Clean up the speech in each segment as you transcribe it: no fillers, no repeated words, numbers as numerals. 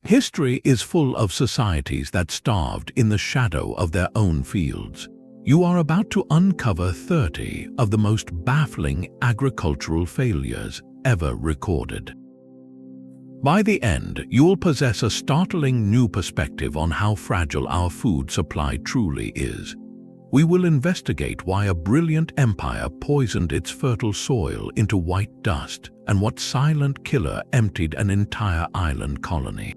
History is full of societies that starved in the shadow of their own fields. You are about to uncover 30 of the most baffling agricultural failures ever recorded. By the end, you will possess a startling new perspective on how fragile our food supply truly is. We will investigate why a brilliant empire poisoned its fertile soil into white dust and what silent killer emptied an entire island colony.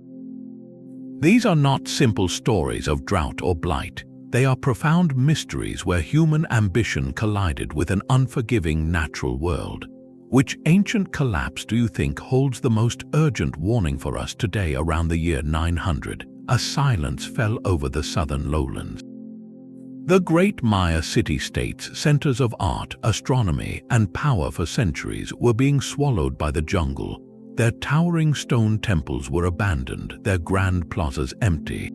These are not simple stories of drought or blight. They are profound mysteries where human ambition collided with an unforgiving natural world. Which ancient collapse do you think holds the most urgent warning for us today around the year 900? A silence fell over the southern lowlands. The great Maya city-states, centers of art, astronomy, and power for centuries, were being swallowed by the jungle. Their towering stone temples were abandoned, their grand plazas empty.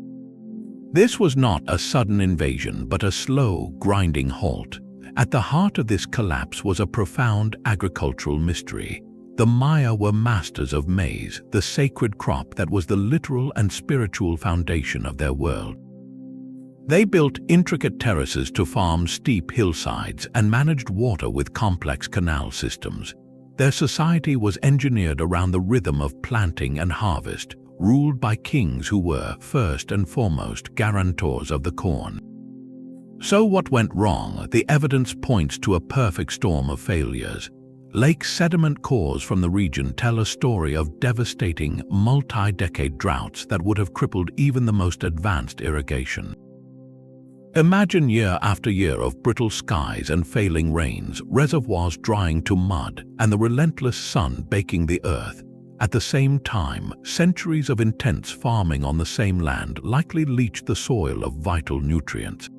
This was not a sudden invasion, but a slow, grinding halt. At the heart of this collapse was a profound agricultural mystery. The Maya were masters of maize, the sacred crop that was the literal and spiritual foundation of their world. They built intricate terraces to farm steep hillsides and managed water with complex canal systems. Their society was engineered around the rhythm of planting and harvest, ruled by kings who were, first and foremost, guarantors of the corn. So what went wrong? The evidence points to a perfect storm of failures. Lake sediment cores from the region tell a story of devastating, multi-decade droughts that would have crippled even the most advanced irrigation. Imagine year after year of brittle skies and failing rains, reservoirs drying to mud, and the relentless sun baking the earth. At the same time, centuries of intense farming on the same land likely leached the soil of vital nutrients.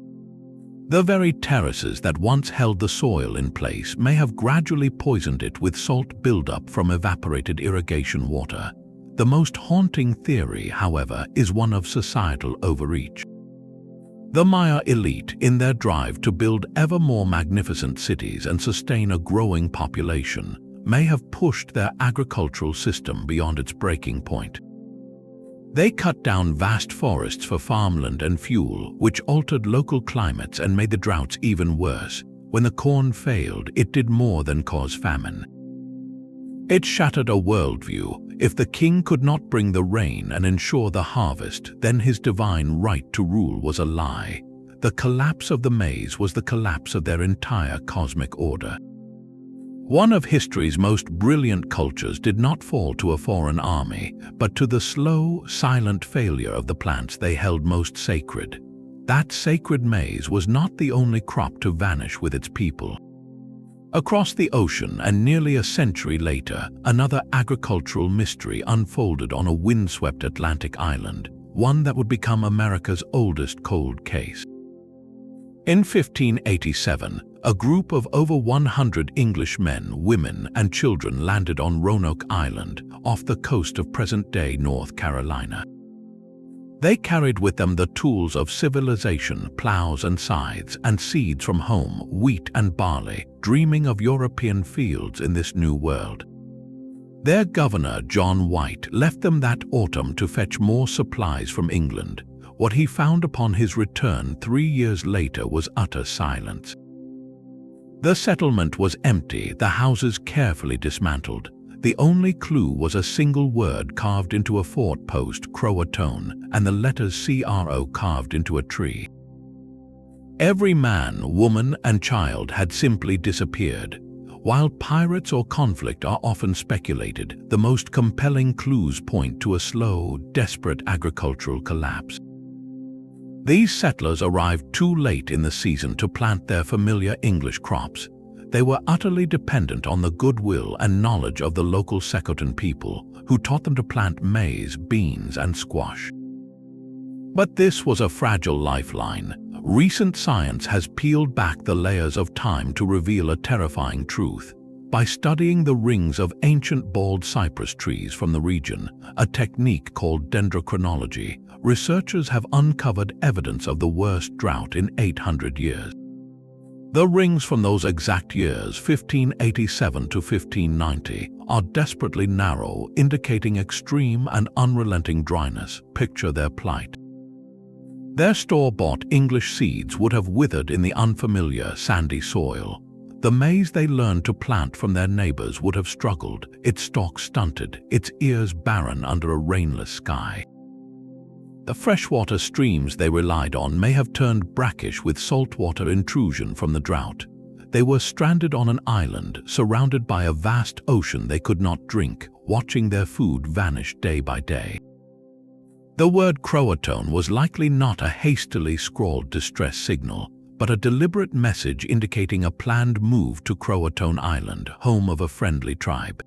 The very terraces that once held the soil in place may have gradually poisoned it with salt buildup from evaporated irrigation water. The most haunting theory, however, is one of societal overreach. The Maya elite, in their drive to build ever more magnificent cities and sustain a growing population, may have pushed their agricultural system beyond its breaking point. They cut down vast forests for farmland and fuel, which altered local climates and made the droughts even worse. When the corn failed, it did more than cause famine. It shattered a worldview. If the king could not bring the rain and ensure the harvest, then his divine right to rule was a lie. The collapse of the maize was the collapse of their entire cosmic order. One of history's most brilliant cultures did not fall to a foreign army, but to the slow, silent failure of the plants they held most sacred. That sacred maize was not the only crop to vanish with its people. Across the ocean, and nearly a century later, another agricultural mystery unfolded on a windswept Atlantic island, one that would become America's oldest cold case. In 1587, a group of over 100 English men, women, and children landed on Roanoke Island, off the coast of present-day North Carolina. They carried with them the tools of civilization, plows and scythes, and seeds from home, wheat and barley, dreaming of European fields in this new world. Their governor, John White, left them that autumn to fetch more supplies from England. What he found upon his return 3 years later was utter silence. The settlement was empty, the houses carefully dismantled. The only clue was a single word carved into a fort post, Croatoan, and the letters CRO carved into a tree. Every man, woman, and child had simply disappeared. While pirates or conflict are often speculated, the most compelling clues point to a slow, desperate agricultural collapse. These settlers arrived too late in the season to plant their familiar English crops. They were utterly dependent on the goodwill and knowledge of the local Secotan people, who taught them to plant maize, beans, and squash. But this was a fragile lifeline. Recent science has peeled back the layers of time to reveal a terrifying truth. By studying the rings of ancient bald cypress trees from the region, a technique called dendrochronology, researchers have uncovered evidence of the worst drought in 800 years. The rings from those exact years, 1587 to 1590, are desperately narrow, indicating extreme and unrelenting dryness. Picture their plight. Their store-bought English seeds would have withered in the unfamiliar, sandy soil. The maize they learned to plant from their neighbors would have struggled, its stalk stunted, its ears barren under a rainless sky. The freshwater streams they relied on may have turned brackish with saltwater intrusion from the drought. They were stranded on an island, surrounded by a vast ocean they could not drink, watching their food vanish day by day. The word Croatoan was likely not a hastily scrawled distress signal, but a deliberate message indicating a planned move to Croatoan Island, home of a friendly tribe.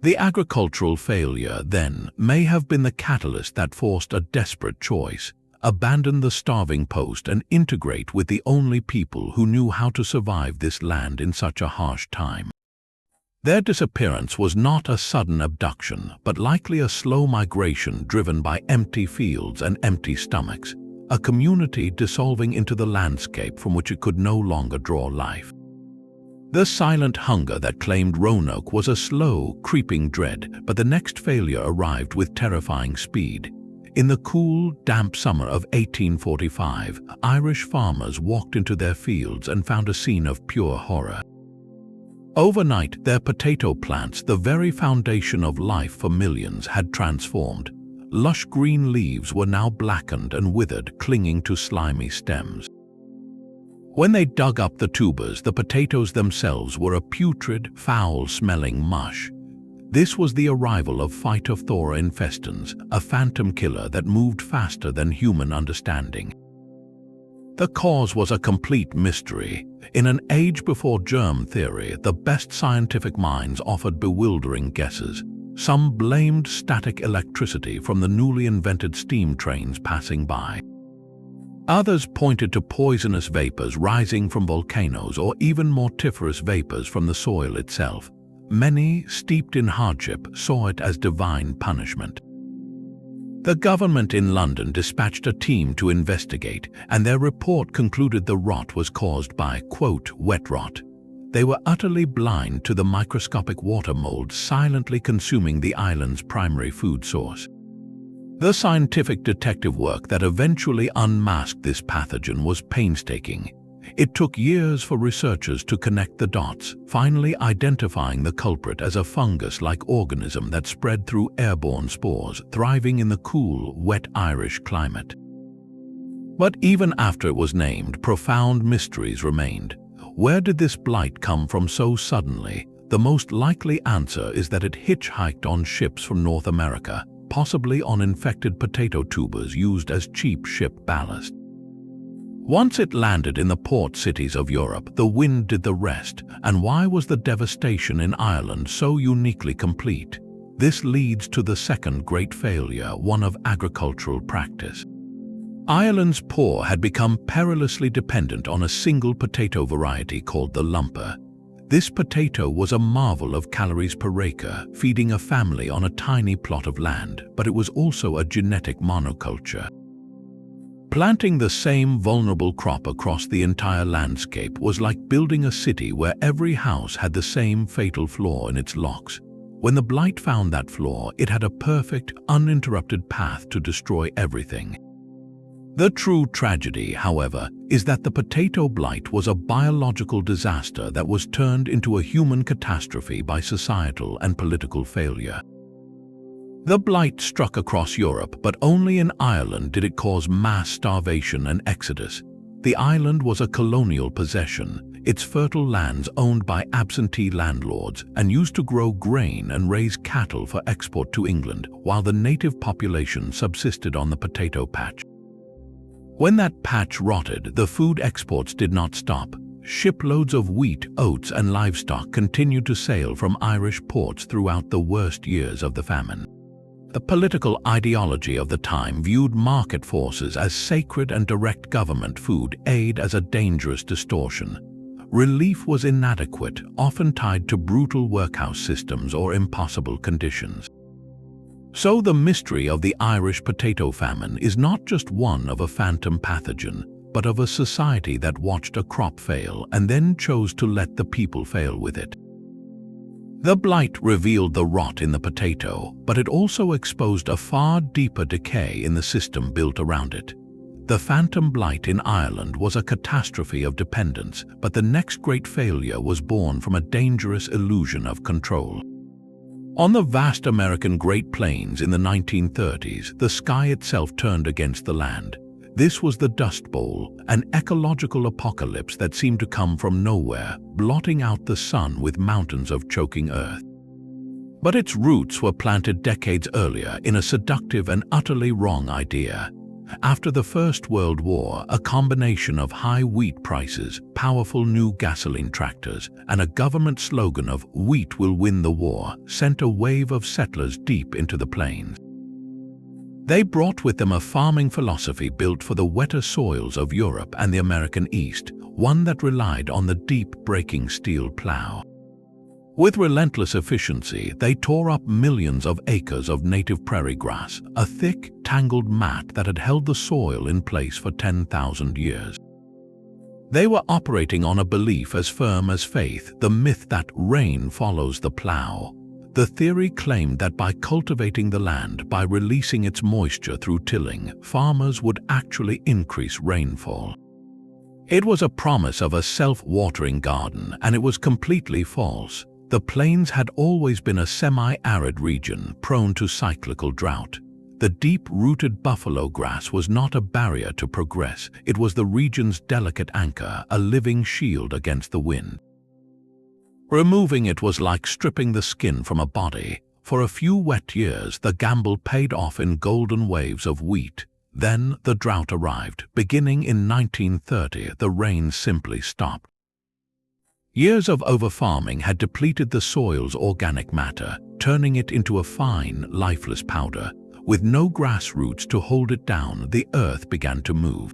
The agricultural failure, then, may have been the catalyst that forced a desperate choice: abandon the starving post and integrate with the only people who knew how to survive this land in such a harsh time. Their disappearance was not a sudden abduction, but likely a slow migration driven by empty fields and empty stomachs, a community dissolving into the landscape from which it could no longer draw life. The silent hunger that claimed Roanoke was a slow, creeping dread, but the next failure arrived with terrifying speed. In the cool, damp summer of 1845, Irish farmers walked into their fields and found a scene of pure horror. Overnight, their potato plants, the very foundation of life for millions, had transformed. Lush green leaves were now blackened and withered, clinging to slimy stems. When they dug up the tubers, the potatoes themselves were a putrid, foul-smelling mush. This was the arrival of Phytophthora infestans, a phantom killer that moved faster than human understanding. The cause was a complete mystery. In an age before germ theory, the best scientific minds offered bewildering guesses. Some blamed static electricity from the newly invented steam trains passing by. Others pointed to poisonous vapors rising from volcanoes or even mortiferous vapors from the soil itself. Many, steeped in hardship, saw it as divine punishment. The government in London dispatched a team to investigate, and their report concluded the rot was caused by, quote, wet rot. They were utterly blind to the microscopic water mold silently consuming the island's primary food source. The scientific detective work that eventually unmasked this pathogen was painstaking. It took years for researchers to connect the dots, finally identifying the culprit as a fungus-like organism that spread through airborne spores, thriving in the cool, wet Irish climate. But even after it was named, profound mysteries remained. Where did this blight come from so suddenly? The most likely answer is that it hitchhiked on ships from North America, possibly on infected potato tubers used as cheap ship ballast. Once it landed in the port cities of Europe, the wind did the rest. And why was the devastation in Ireland so uniquely complete? This leads to the second great failure, one of agricultural practice. Ireland's poor had become perilously dependent on a single potato variety called the lumper. This potato was a marvel of calories per acre, feeding a family on a tiny plot of land, but it was also a genetic monoculture. Planting the same vulnerable crop across the entire landscape was like building a city where every house had the same fatal flaw in its locks. When the blight found that flaw, it had a perfect, uninterrupted path to destroy everything. The true tragedy, however, is that the potato blight was a biological disaster that was turned into a human catastrophe by societal and political failure. The blight struck across Europe, but only in Ireland did it cause mass starvation and exodus. The island was a colonial possession, its fertile lands owned by absentee landlords and used to grow grain and raise cattle for export to England, while the native population subsisted on the potato patch. When that patch rotted, the food exports did not stop. Shiploads of wheat, oats, and livestock continued to sail from Irish ports throughout the worst years of the famine. The political ideology of the time viewed market forces as sacred and direct government food aid as a dangerous distortion. Relief was inadequate, often tied to brutal workhouse systems or impossible conditions. So the mystery of the Irish potato famine is not just one of a phantom pathogen, but of a society that watched a crop fail and then chose to let the people fail with it. The blight revealed the rot in the potato, but it also exposed a far deeper decay in the system built around it. The phantom blight in Ireland was a catastrophe of dependence, but the next great failure was born from a dangerous illusion of control. On the vast American Great Plains in the 1930s, the sky itself turned against the land. This was the Dust Bowl, an ecological apocalypse that seemed to come from nowhere, blotting out the sun with mountains of choking earth. But its roots were planted decades earlier in a seductive and utterly wrong idea. After the First World War, a combination of high wheat prices, powerful new gasoline tractors, and a government slogan of "Wheat will win the war" sent a wave of settlers deep into the plains. They brought with them a farming philosophy built for the wetter soils of Europe and the American East, one that relied on the deep breaking steel plow. With relentless efficiency, they tore up millions of acres of native prairie grass, a thick, tangled mat that had held the soil in place for 10,000 years. They were operating on a belief as firm as faith, the myth that rain follows the plow. The theory claimed that by cultivating the land, by releasing its moisture through tilling, farmers would actually increase rainfall. It was a promise of a self-watering garden, and it was completely false. The plains had always been a semi-arid region prone to cyclical drought. The deep-rooted buffalo grass was not a barrier to progress, it was the region's delicate anchor, a living shield against the wind. Removing it was like stripping the skin from a body. For a few wet years, the gamble paid off in golden waves of wheat. Then the drought arrived. Beginning in 1930, the rain simply stopped. Years of overfarming had depleted the soil's organic matter, turning it into a fine, lifeless powder. With no grass roots to hold it down, the earth began to move.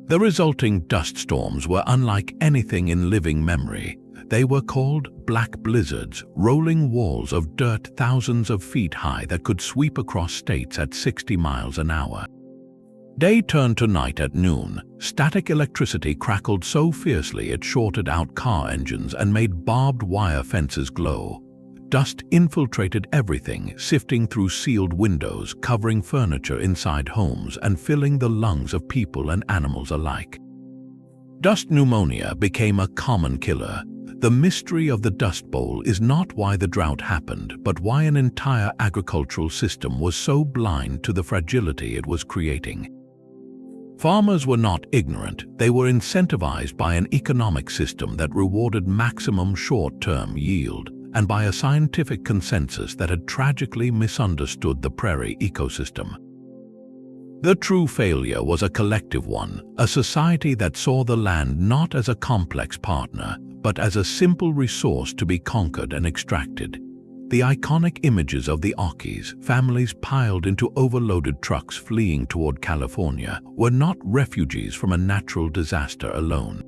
The resulting dust storms were unlike anything in living memory. They were called black blizzards, rolling walls of dirt thousands of feet high that could sweep across states at 60 miles an hour. Day turned to night at noon. Static electricity crackled so fiercely it shorted out car engines and made barbed wire fences glow. Dust infiltrated everything, sifting through sealed windows, covering furniture inside homes, and filling the lungs of people and animals alike. Dust pneumonia became a common killer. The mystery of the Dust Bowl is not why the drought happened, but why an entire agricultural system was so blind to the fragility it was creating. Farmers were not ignorant. They were incentivized by an economic system that rewarded maximum short-term yield, and by a scientific consensus that had tragically misunderstood the prairie ecosystem. The true failure was a collective one, a society that saw the land not as a complex partner, but as a simple resource to be conquered and extracted. The iconic images of the Ockies, families piled into overloaded trucks fleeing toward California, were not refugees from a natural disaster alone.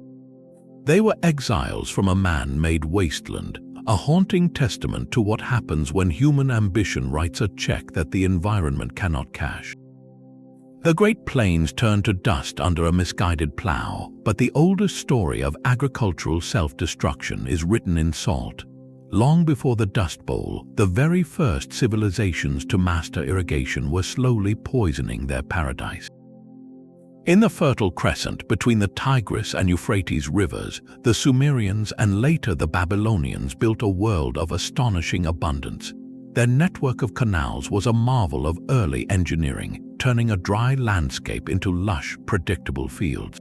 They were exiles from a man-made wasteland, a haunting testament to what happens when human ambition writes a check that the environment cannot cash. The Great Plains turned to dust under a misguided plow, but the oldest story of agricultural self-destruction is written in salt. Long before the Dust Bowl, the very first civilizations to master irrigation were slowly poisoning their paradise. In the Fertile Crescent between the Tigris and Euphrates rivers, the Sumerians and later the Babylonians built a world of astonishing abundance. Their network of canals was a marvel of early engineering, turning a dry landscape into lush, predictable fields.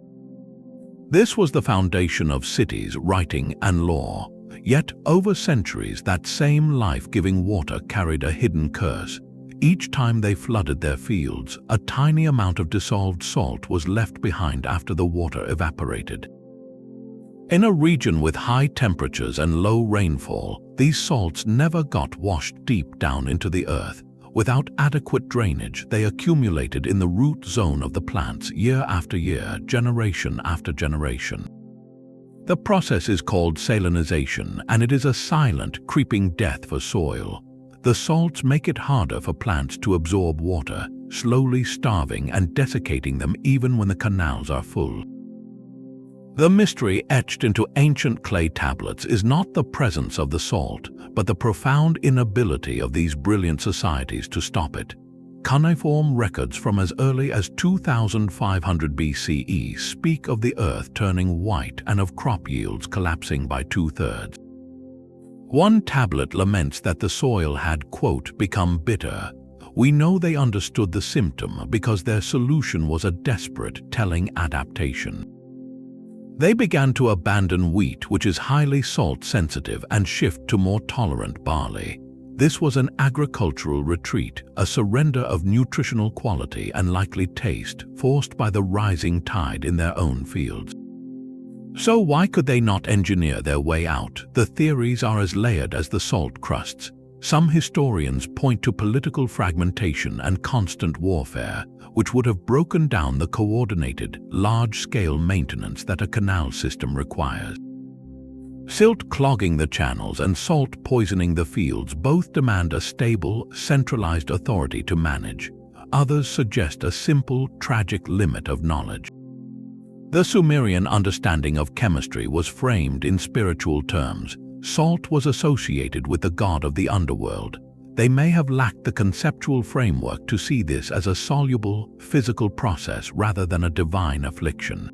This was the foundation of cities, writing, and law. Yet, over centuries, that same life-giving water carried a hidden curse. Each time they flooded their fields, a tiny amount of dissolved salt was left behind after the water evaporated. In a region with high temperatures and low rainfall, these salts never got washed deep down into the earth. Without adequate drainage, they accumulated in the root zone of the plants year after year, generation after generation. The process is called salinization, and it is a silent, creeping death for soil. The salts make it harder for plants to absorb water, slowly starving and desiccating them even when the canals are full. The mystery etched into ancient clay tablets is not the presence of the salt, but the profound inability of these brilliant societies to stop it. Cuneiform records from as early as 2500 BCE speak of the earth turning white and of crop yields collapsing by 2/3. One tablet laments that the soil had, quote, become bitter. We know they understood the symptom because their solution was a desperate, telling adaptation. They began to abandon wheat, which is highly salt-sensitive, and shift to more tolerant barley. This was an agricultural retreat, a surrender of nutritional quality and likely taste, forced by the rising tide in their own fields. So why could they not engineer their way out? The theories are as layered as the salt crusts. Some historians point to political fragmentation and constant warfare, which would have broken down the coordinated, large-scale maintenance that a canal system requires. Silt clogging the channels and salt poisoning the fields both demand a stable, centralized authority to manage. Others suggest a simple, tragic limit of knowledge. The Sumerian understanding of chemistry was framed in spiritual terms. Salt was associated with the god of the underworld. They may have lacked the conceptual framework to see this as a soluble, physical process rather than a divine affliction.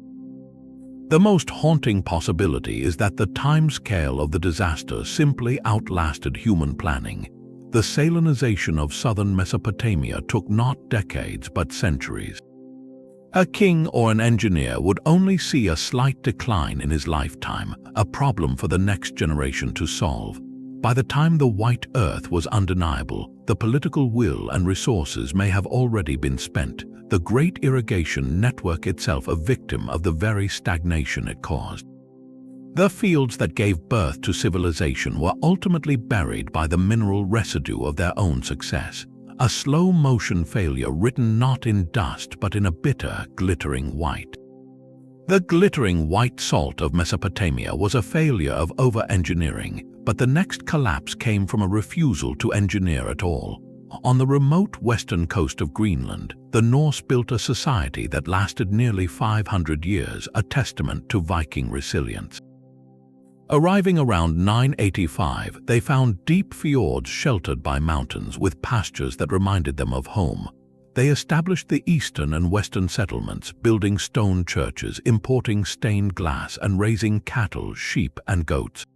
The most haunting possibility is that the timescale of the disaster simply outlasted human planning. The salinization of southern Mesopotamia took not decades but centuries. A king or an engineer would only see a slight decline in his lifetime, a problem for the next generation to solve. By the time the white earth was undeniable, the political will and resources may have already been spent, the great irrigation network itself a victim of the very stagnation it caused. The fields that gave birth to civilization were ultimately buried by the mineral residue of their own success, a slow-motion failure written not in dust but in a bitter, glittering white. The glittering white salt of Mesopotamia was a failure of over-engineering, but the next collapse came from a refusal to engineer at all. On the remote western coast of Greenland, the Norse built a society that lasted nearly 500 years, a testament to Viking resilience. Arriving around 985, they found deep fjords sheltered by mountains with pastures that reminded them of home. They established the eastern and western settlements, building stone churches, importing stained glass, and raising cattle, sheep, and goats.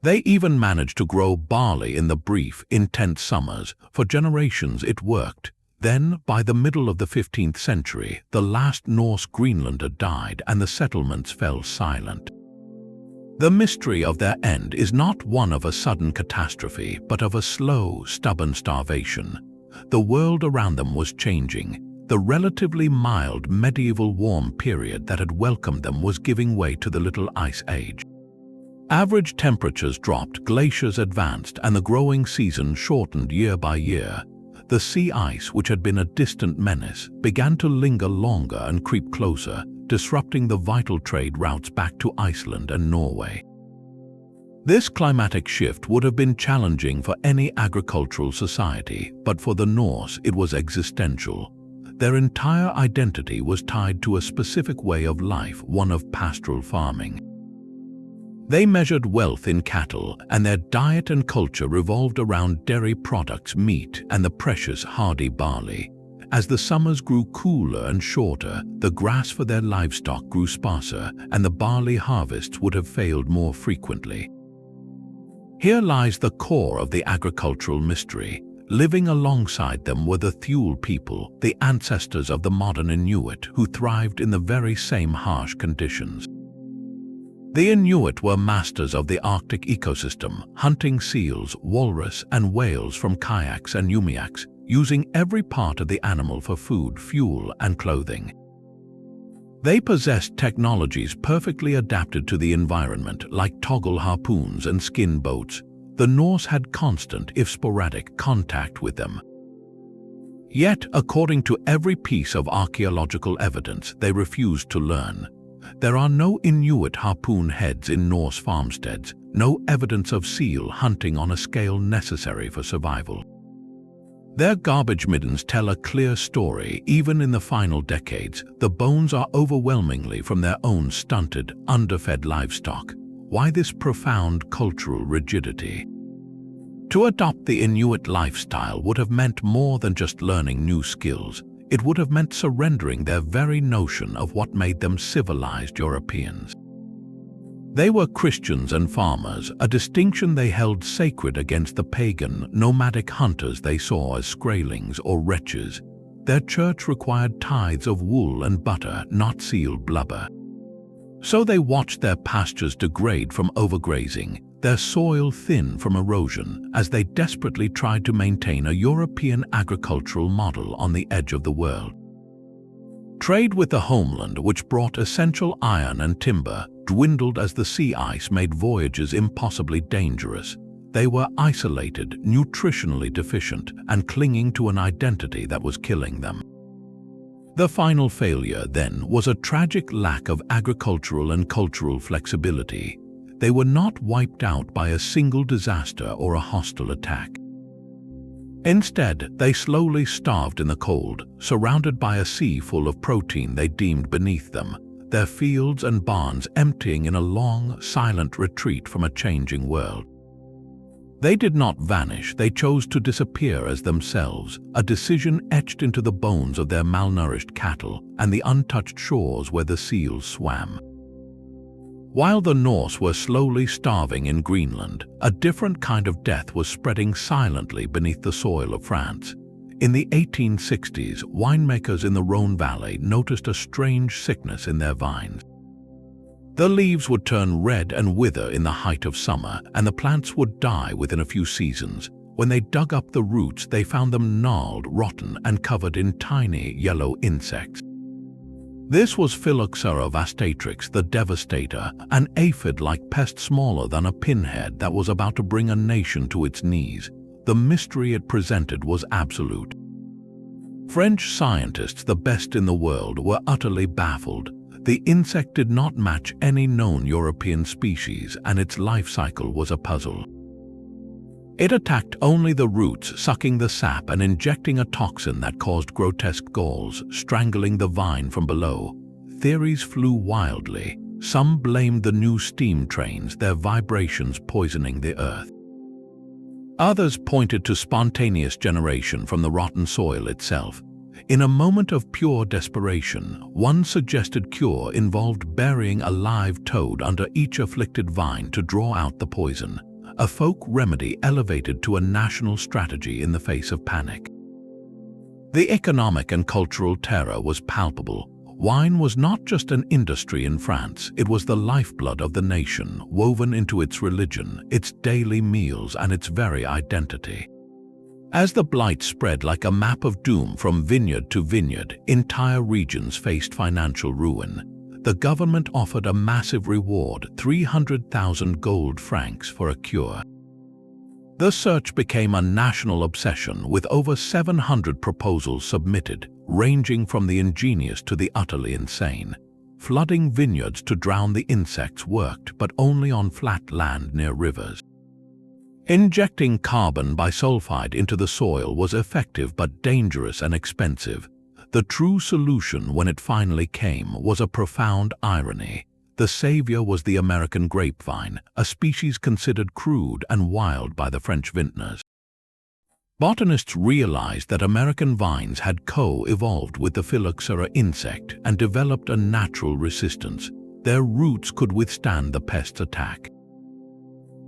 They even managed to grow barley in the brief, intense summers. For generations it worked. Then, by the middle of the 15th century, the last Norse Greenlander died and the settlements fell silent. The mystery of their end is not one of a sudden catastrophe, but of a slow, stubborn starvation. The world around them was changing. The relatively mild medieval warm period that had welcomed them was giving way to the Little Ice Age. Average temperatures dropped, glaciers advanced, and the growing season shortened year by year. The sea ice, which had been a distant menace, began to linger longer and creep closer, disrupting the vital trade routes back to Iceland and Norway. This climatic shift would have been challenging for any agricultural society, but for the Norse it was existential. Their entire identity was tied to a specific way of life, one of pastoral farming. They measured wealth in cattle, and their diet and culture revolved around dairy products, meat, and the precious hardy barley. As the summers grew cooler and shorter, the grass for their livestock grew sparser, and the barley harvests would have failed more frequently. Here lies the core of the agricultural mystery. Living alongside them were the Thule people, the ancestors of the modern Inuit, who thrived in the very same harsh conditions. The Inuit were masters of the Arctic ecosystem, hunting seals, walrus, and whales from kayaks and umiaks, using every part of the animal for food, fuel, and clothing. They possessed technologies perfectly adapted to the environment, like toggle harpoons and skin boats. The Norse had constant, if sporadic, contact with them. Yet, according to every piece of archaeological evidence, they refused to learn. There are no Inuit harpoon heads in Norse farmsteads, no evidence of seal hunting on a scale necessary for survival. Their garbage middens tell a clear story. Even in the final decades, the bones are overwhelmingly from their own stunted, underfed livestock. Why this profound cultural rigidity? To adopt the Inuit lifestyle would have meant more than just learning new skills. It would have meant surrendering their very notion of what made them civilized Europeans. They were Christians and farmers, a distinction they held sacred against the pagan, nomadic hunters they saw as scralings or wretches. Their church required tithes of wool and butter, not seal blubber. So they watched their pastures degrade from overgrazing, their soil thin from erosion, as they desperately tried to maintain a European agricultural model on the edge of the world. Trade with the homeland, which brought essential iron and timber, dwindled as the sea ice made voyages impossibly dangerous. They were isolated, nutritionally deficient, and clinging to an identity that was killing them. The final failure, then, was a tragic lack of agricultural and cultural flexibility. They were not wiped out by a single disaster or a hostile attack. Instead, they slowly starved in the cold, surrounded by a sea full of protein they deemed beneath them, their fields and barns emptying in a long, silent retreat from a changing world. They did not vanish, they chose to disappear as themselves, a decision etched into the bones of their malnourished cattle and the untouched shores where the seals swam. While the Norse were slowly starving in Greenland, a different kind of death was spreading silently beneath the soil of France. In the 1860s, winemakers in the Rhone Valley noticed a strange sickness in their vines. The leaves would turn red and wither in the height of summer, and the plants would die within a few seasons. When they dug up the roots, they found them gnarled, rotten, and covered in tiny yellow insects. This was Phylloxera vastatrix, the devastator, an aphid-like pest smaller than a pinhead that was about to bring a nation to its knees. The mystery it presented was absolute. French scientists, the best in the world, were utterly baffled. The insect did not match any known European species, and its life cycle was a puzzle. It attacked only the roots, sucking the sap and injecting a toxin that caused grotesque galls, strangling the vine from below. Theories flew wildly. Some blamed the new steam trains, their vibrations poisoning the earth. Others pointed to spontaneous generation from the rotten soil itself. In a moment of pure desperation, one suggested cure involved burying a live toad under each afflicted vine to draw out the poison, a folk remedy elevated to a national strategy in the face of panic. The economic and cultural terror was palpable. Wine was not just an industry in France, it was the lifeblood of the nation, woven into its religion, its daily meals, and its very identity. As the Blights spread like a map of doom from vineyard to vineyard, entire regions faced financial ruin. The government offered a massive reward, 300,000 gold francs, for a cure. The search became a national obsession, with over 700 proposals submitted, ranging from the ingenious to the utterly insane. Flooding vineyards to drown the insects worked, but only on flat land near rivers. Injecting carbon bisulfide into the soil was effective but dangerous and expensive. The true solution, when it finally came, was a profound irony. The savior was the American grapevine, a species considered crude and wild by the French vintners. Botanists realized that American vines had co-evolved with the Phylloxera insect and developed a natural resistance. Their roots could withstand the pest's attack.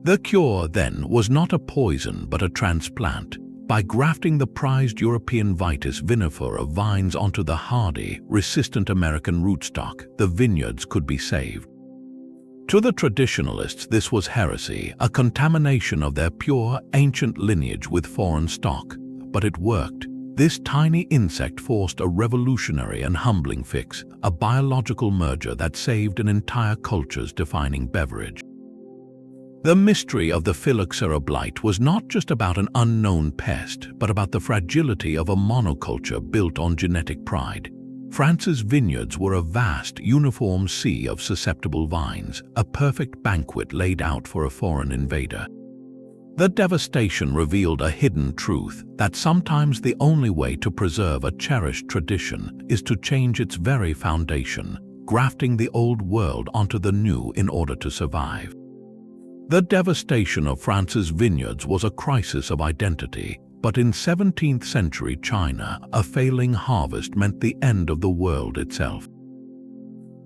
The cure, then, was not a poison but a transplant. By grafting the prized European Vitis vinifera vines onto the hardy, resistant American rootstock, the vineyards could be saved. To the traditionalists, this was heresy, a contamination of their pure, ancient lineage with foreign stock. But it worked. This tiny insect forced a revolutionary and humbling fix, a biological merger that saved an entire culture's defining beverage. The mystery of the Phylloxera blight was not just about an unknown pest, but about the fragility of a monoculture built on genetic pride. France's vineyards were a vast, uniform sea of susceptible vines, a perfect banquet laid out for a foreign invader. The devastation revealed a hidden truth that sometimes the only way to preserve a cherished tradition is to change its very foundation, grafting the old world onto the new in order to survive. The devastation of France's vineyards was a crisis of identity, but in 17th century China, a failing harvest meant the end of the world itself.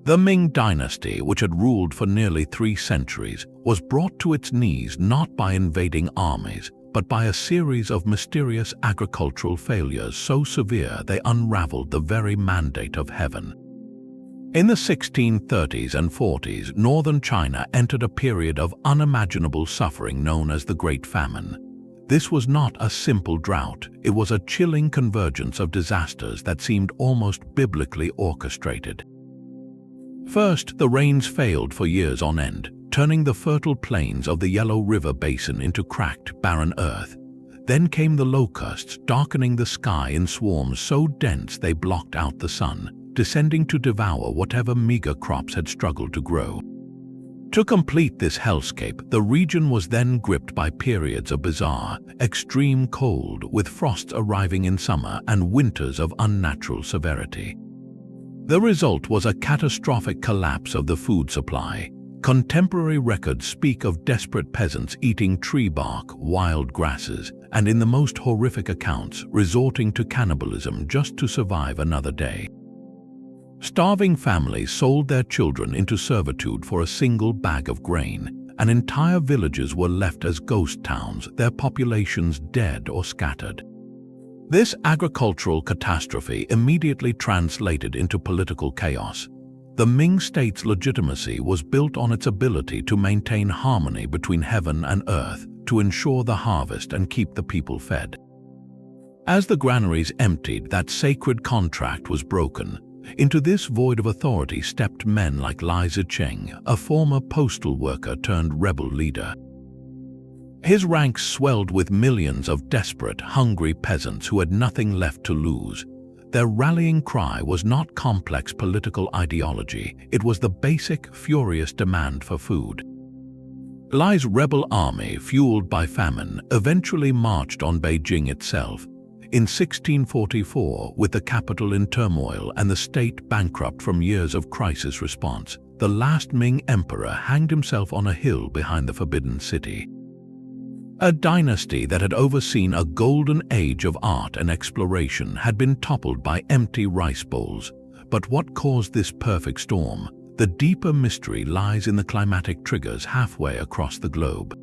The Ming dynasty, which had ruled for nearly 3 centuries, was brought to its knees not by invading armies, but by a series of mysterious agricultural failures so severe they unraveled the very mandate of heaven. In the 1630s and 40s, northern China entered a period of unimaginable suffering known as the Great Famine. This was not a simple drought, it was a chilling convergence of disasters that seemed almost biblically orchestrated. First, the rains failed for years on end, turning the fertile plains of the Yellow River Basin into cracked, barren earth. Then came the locusts, darkening the sky in swarms so dense they blocked out the sun, descending to devour whatever meager crops had struggled to grow. To complete this hellscape, the region was then gripped by periods of bizarre, extreme cold, with frosts arriving in summer and winters of unnatural severity. The result was a catastrophic collapse of the food supply. Contemporary records speak of desperate peasants eating tree bark, wild grasses, and in the most horrific accounts, resorting to cannibalism just to survive another day. Starving families sold their children into servitude for a single bag of grain, and entire villages were left as ghost towns, their populations dead or scattered. This agricultural catastrophe immediately translated into political chaos. The Ming state's legitimacy was built on its ability to maintain harmony between heaven and earth, to ensure the harvest and keep the people fed. As the granaries emptied, that sacred contract was broken. Into this void of authority stepped men like Lai Zicheng, a former postal worker turned rebel leader. His ranks swelled with millions of desperate, hungry peasants who had nothing left to lose. Their rallying cry was not complex political ideology, it was the basic, furious demand for food. Lai's rebel army, fueled by famine, eventually marched on Beijing itself. In 1644, with the capital in turmoil and the state bankrupt from years of crisis response, the last Ming emperor hanged himself on a hill behind the Forbidden City. A dynasty that had overseen a golden age of art and exploration had been toppled by empty rice bowls. But what caused this perfect storm? The deeper mystery lies in the climatic triggers halfway across the globe.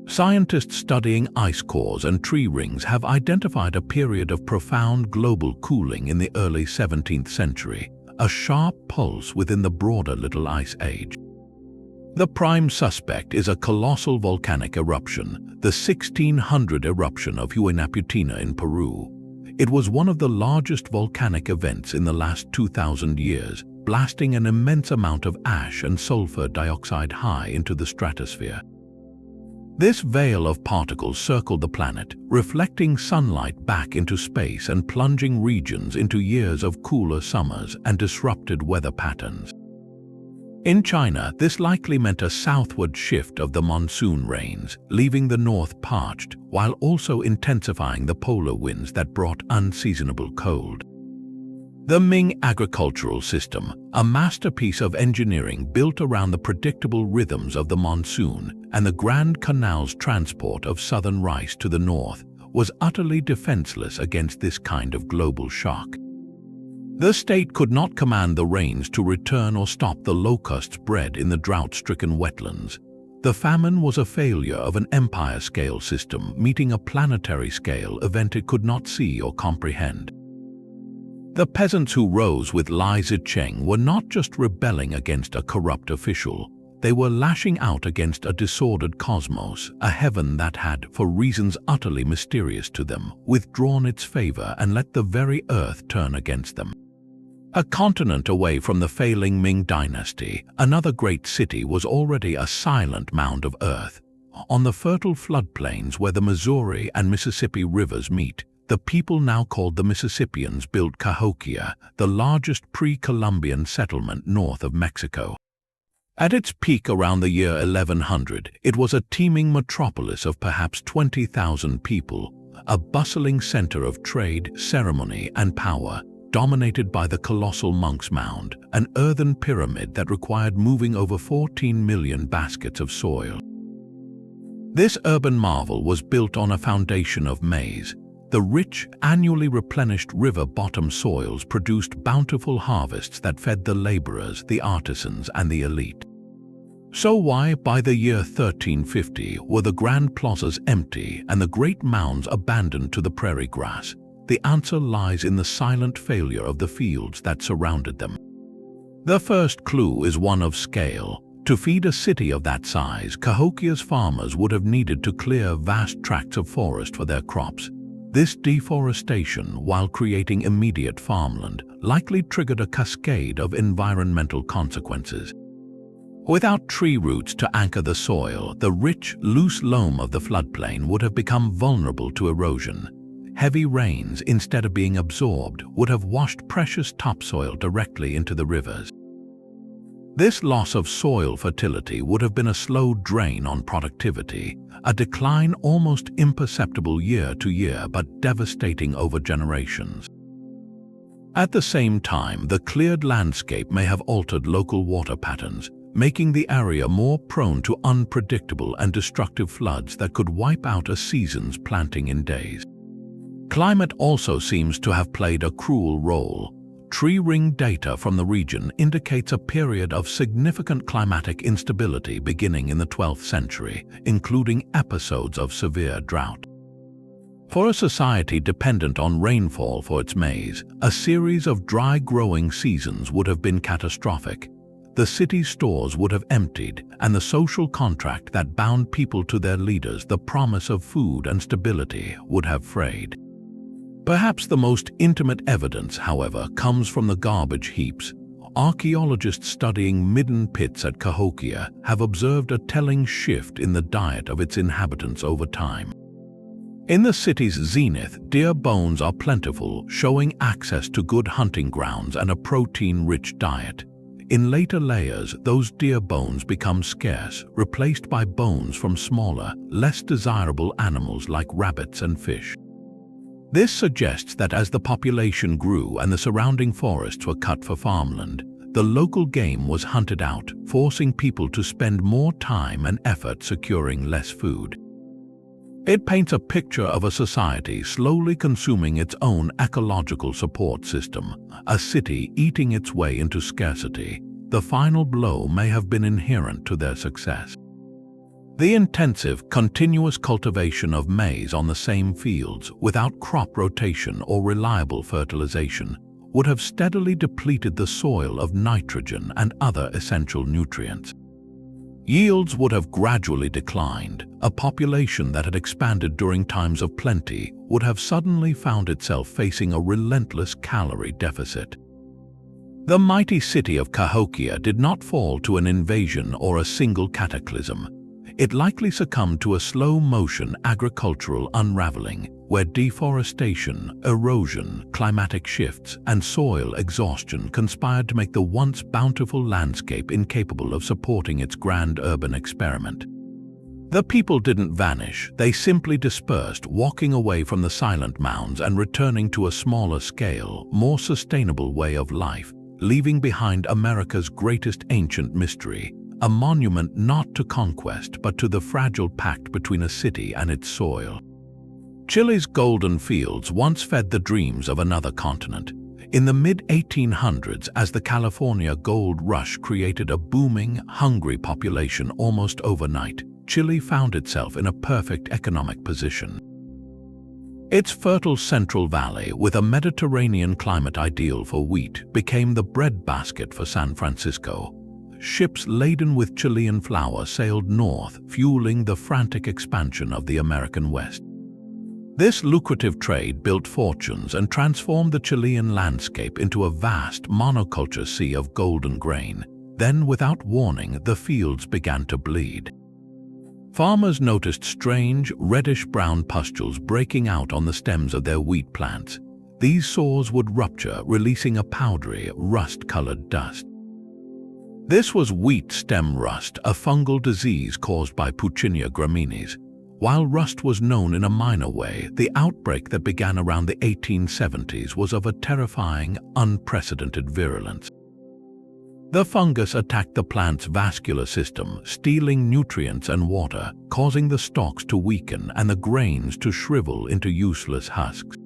Scientists studying ice cores and tree rings have identified a period of profound global cooling in the early 17th century, a sharp pulse within the broader Little Ice Age. The prime suspect is a colossal volcanic eruption, the 1600 eruption of Huaynaputina in Peru. It was one of the largest volcanic events in the last 2,000 years, blasting an immense amount of ash and sulfur dioxide high into the stratosphere. This veil of particles circled the planet, reflecting sunlight back into space and plunging regions into years of cooler summers and disrupted weather patterns. In China, this likely meant a southward shift of the monsoon rains, leaving the north parched, while also intensifying the polar winds that brought unseasonable cold. The Ming agricultural system, a masterpiece of engineering built around the predictable rhythms of the monsoon and the Grand Canal's transport of southern rice to the north, was utterly defenseless against this kind of global shock. The state could not command the rains to return or stop the locusts bred in the drought-stricken wetlands. The famine was a failure of an empire-scale system meeting a planetary-scale event it could not see or comprehend. The peasants who rose with Lai Zicheng were not just rebelling against a corrupt official, they were lashing out against a disordered cosmos, a heaven that had, for reasons utterly mysterious to them, withdrawn its favor and let the very earth turn against them. A continent away from the failing Ming dynasty, another great city was already a silent mound of earth. On the fertile floodplains where the Missouri and Mississippi rivers meet, the people now called the Mississippians built Cahokia, the largest pre-Columbian settlement north of Mexico. At its peak around the year 1100, it was a teeming metropolis of perhaps 20,000 people, a bustling center of trade, ceremony, and power, dominated by the colossal Monk's Mound, an earthen pyramid that required moving over 14 million baskets of soil. This urban marvel was built on a foundation of maize. The rich, annually replenished river-bottom soils produced bountiful harvests that fed the laborers, the artisans, and the elite. So why, by the year 1350, were the grand plazas empty and the great mounds abandoned to the prairie grass? The answer lies in the silent failure of the fields that surrounded them. The first clue is one of scale. To feed a city of that size, Cahokia's farmers would have needed to clear vast tracts of forest for their crops. This deforestation, while creating immediate farmland, likely triggered a cascade of environmental consequences. Without tree roots to anchor the soil, the rich, loose loam of the floodplain would have become vulnerable to erosion. Heavy rains, instead of being absorbed, would have washed precious topsoil directly into the rivers. This loss of soil fertility would have been a slow drain on productivity, a decline almost imperceptible year to year but devastating over generations. At the same time, the cleared landscape may have altered local water patterns, making the area more prone to unpredictable and destructive floods that could wipe out a season's planting in days. Climate also seems to have played a cruel role. Tree ring data from the region indicates a period of significant climatic instability beginning in the 12th century, including episodes of severe drought. For a society dependent on rainfall for its maize, a series of dry growing seasons would have been catastrophic. The city's stores would have emptied, and the social contract that bound people to their leaders, the promise of food and stability, would have frayed. Perhaps the most intimate evidence, however, comes from the garbage heaps. Archaeologists studying midden pits at Cahokia have observed a telling shift in the diet of its inhabitants over time. In the city's zenith, deer bones are plentiful, showing access to good hunting grounds and a protein-rich diet. In later layers, those deer bones become scarce, replaced by bones from smaller, less desirable animals like rabbits and fish. This suggests that as the population grew and the surrounding forests were cut for farmland, the local game was hunted out, forcing people to spend more time and effort securing less food. It paints a picture of a society slowly consuming its own ecological support system, a city eating its way into scarcity. The final blow may have been inherent to their success. The intensive, continuous cultivation of maize on the same fields, without crop rotation or reliable fertilization, would have steadily depleted the soil of nitrogen and other essential nutrients. Yields would have gradually declined. A population that had expanded during times of plenty would have suddenly found itself facing a relentless calorie deficit. The mighty city of Cahokia did not fall to an invasion or a single cataclysm. It likely succumbed to a slow-motion agricultural unraveling, where deforestation, erosion, climatic shifts, and soil exhaustion conspired to make the once bountiful landscape incapable of supporting its grand urban experiment. The people didn't vanish, they simply dispersed, walking away from the silent mounds and returning to a smaller scale, more sustainable way of life, leaving behind America's greatest ancient mystery, a monument not to conquest but to the fragile pact between a city and its soil. Chile's golden fields once fed the dreams of another continent. In the mid-1800s, as the California gold rush created a booming, hungry population almost overnight, Chile found itself in a perfect economic position. Its fertile Central Valley, with a Mediterranean climate ideal for wheat, became the breadbasket for San Francisco. Ships laden with Chilean flour sailed north, fueling the frantic expansion of the American West. This lucrative trade built fortunes and transformed the Chilean landscape into a vast monoculture sea of golden grain. Then, without warning, the fields began to bleed. Farmers noticed strange, reddish-brown pustules breaking out on the stems of their wheat plants. These sores would rupture, releasing a powdery, rust-colored dust. This was wheat stem rust, a fungal disease caused by Puccinia graminis. While rust was known in a minor way, the outbreak that began around the 1870s was of a terrifying, unprecedented virulence. The fungus attacked the plant's vascular system, stealing nutrients and water, causing the stalks to weaken and the grains to shrivel into useless husks.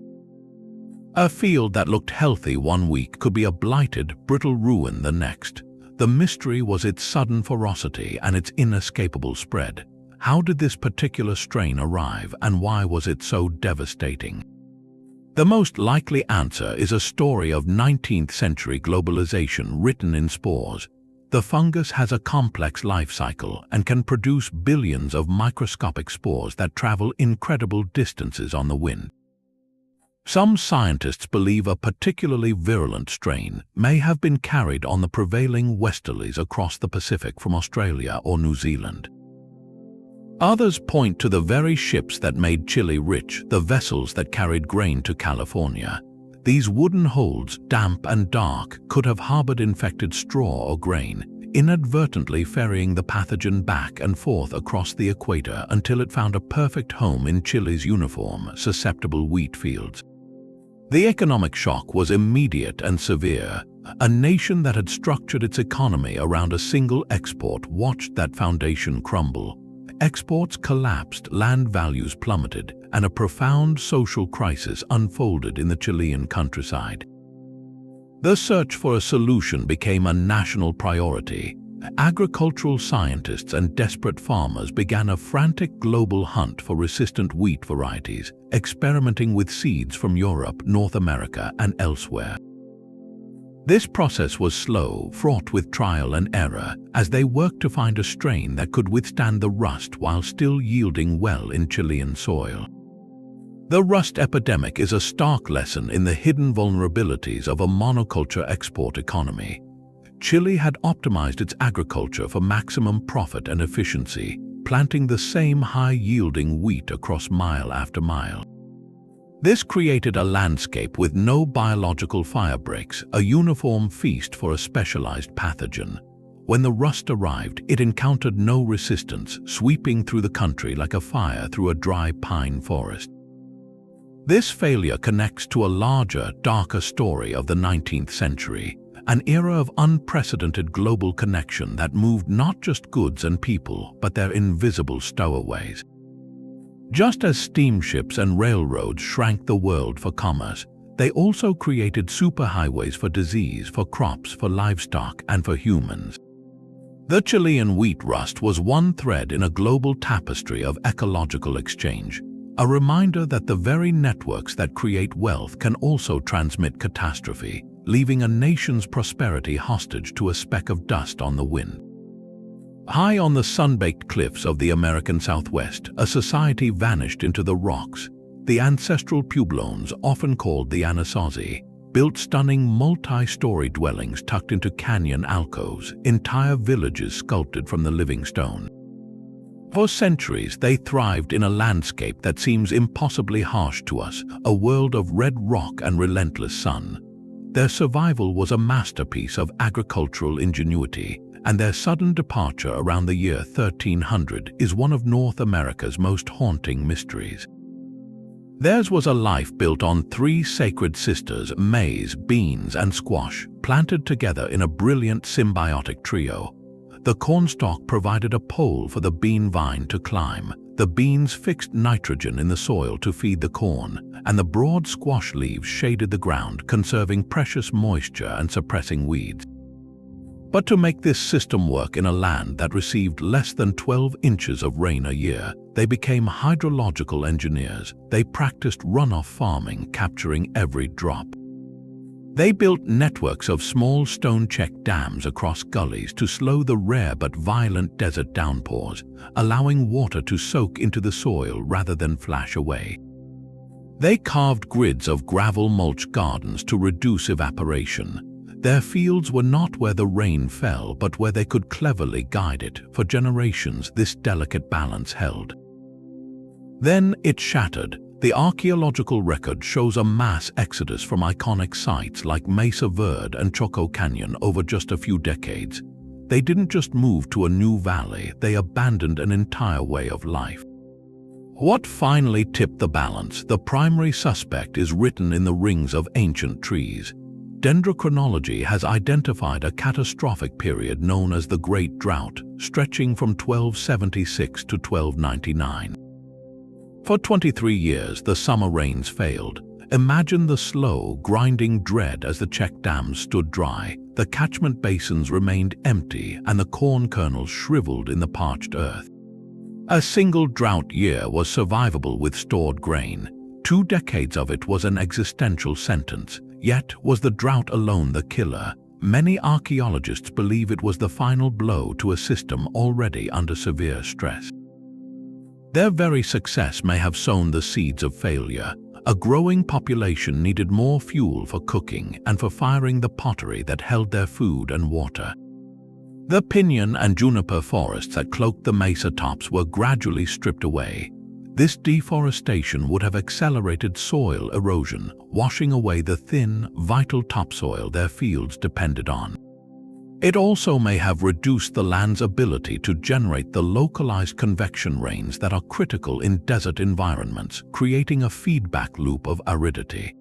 A field that looked healthy one week could be a blighted, brittle ruin the next. The mystery was its sudden ferocity and its inescapable spread. How did this particular strain arrive, and why was it so devastating? The most likely answer is a story of 19th century globalization written in spores. The fungus has a complex life cycle and can produce billions of microscopic spores that travel incredible distances on the wind. Some scientists believe a particularly virulent strain may have been carried on the prevailing westerlies across the Pacific from Australia or New Zealand. Others point to the very ships that made Chile rich, the vessels that carried grain to California. These wooden holds, damp and dark, could have harbored infected straw or grain, inadvertently ferrying the pathogen back and forth across the equator until it found a perfect home in Chile's uniform, susceptible wheat fields. The economic shock was immediate and severe. A nation that had structured its economy around a single export watched that foundation crumble. Exports collapsed, land values plummeted, and a profound social crisis unfolded in the Chilean countryside. The search for a solution became a national priority. Agricultural scientists and desperate farmers began a frantic global hunt for resistant wheat varieties, experimenting with seeds from Europe, North America, and elsewhere. This process was slow, fraught with trial and error, as they worked to find a strain that could withstand the rust while still yielding well in Chilean soil. The rust epidemic is a stark lesson in the hidden vulnerabilities of a monoculture export economy. Chile had optimized its agriculture for maximum profit and efficiency, planting the same high-yielding wheat across mile after mile. This created a landscape with no biological firebreaks, a uniform feast for a specialized pathogen. When the rust arrived, it encountered no resistance, sweeping through the country like a fire through a dry pine forest. This failure connects to a larger, darker story of the 19th century, an era of unprecedented global connection that moved not just goods and people, but their invisible stowaways. Just as steamships and railroads shrank the world for commerce, they also created superhighways for disease, for crops, for livestock, and for humans. The Chilean wheat rust was one thread in a global tapestry of ecological exchange, a reminder that the very networks that create wealth can also transmit catastrophe, leaving a nation's prosperity hostage to a speck of dust on the wind. High on the sun-baked cliffs of the American Southwest, a society vanished into the rocks. The ancestral Pueblones, often called the Anasazi, built stunning multi-story dwellings tucked into canyon alcoves, entire villages sculpted from the living stone. For centuries, they thrived in a landscape that seems impossibly harsh to us, a world of red rock and relentless sun. Their survival was a masterpiece of agricultural ingenuity, and their sudden departure around the year 1300 is one of North America's most haunting mysteries. Theirs was a life built on three sacred sisters, maize, beans, and squash, planted together in a brilliant symbiotic trio. The cornstalk provided a pole for the bean vine to climb, the beans fixed nitrogen in the soil to feed the corn, and the broad squash leaves shaded the ground, conserving precious moisture and suppressing weeds. But to make this system work in a land that received less than 12 inches of rain a year, they became hydrological engineers. They practiced runoff farming, capturing every drop. They built networks of small stone-checked dams across gullies to slow the rare but violent desert downpours, allowing water to soak into the soil rather than flash away. They carved grids of gravel mulch gardens to reduce evaporation. Their fields were not where the rain fell, but where they could cleverly guide it. For generations, this delicate balance held. Then it shattered. The archaeological record shows a mass exodus from iconic sites like Mesa Verde and Choco Canyon over just a few decades. they didn't just move to a new valley, they abandoned an entire way of life. What finally tipped the balance? The primary suspect is written in the rings of ancient trees. Dendrochronology has identified a catastrophic period known as the Great Drought, stretching from 1276 to 1299. For 23 years, the summer rains failed. Imagine the slow, grinding dread as the check dams stood dry, the catchment basins remained empty, and the corn kernels shriveled in the parched earth. A single drought year was survivable with stored grain. 2 decades of it was an existential sentence. Yet, was the drought alone the killer? Many archaeologists believe it was the final blow to a system already under severe stress. Their very success may have sown the seeds of failure. A growing population needed more fuel for cooking and for firing the pottery that held their food and water. The pinyon and juniper forests that cloaked the mesa tops were gradually stripped away. This deforestation would have accelerated soil erosion, washing away the thin, vital topsoil their fields depended on. It also may have reduced the land's ability to generate the localized convection rains that are critical in desert environments, creating a feedback loop of aridity.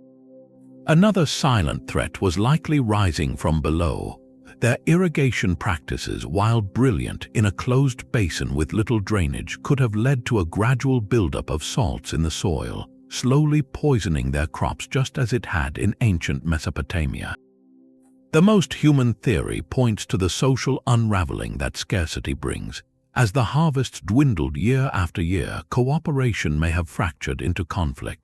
Another silent threat was likely rising from below. Their irrigation practices, while brilliant in a closed basin with little drainage, could have led to a gradual buildup of salts in the soil, slowly poisoning their crops just as it had in ancient Mesopotamia. The most human theory points to the social unraveling that scarcity brings. As the harvests dwindled year after year, cooperation may have fractured into conflict.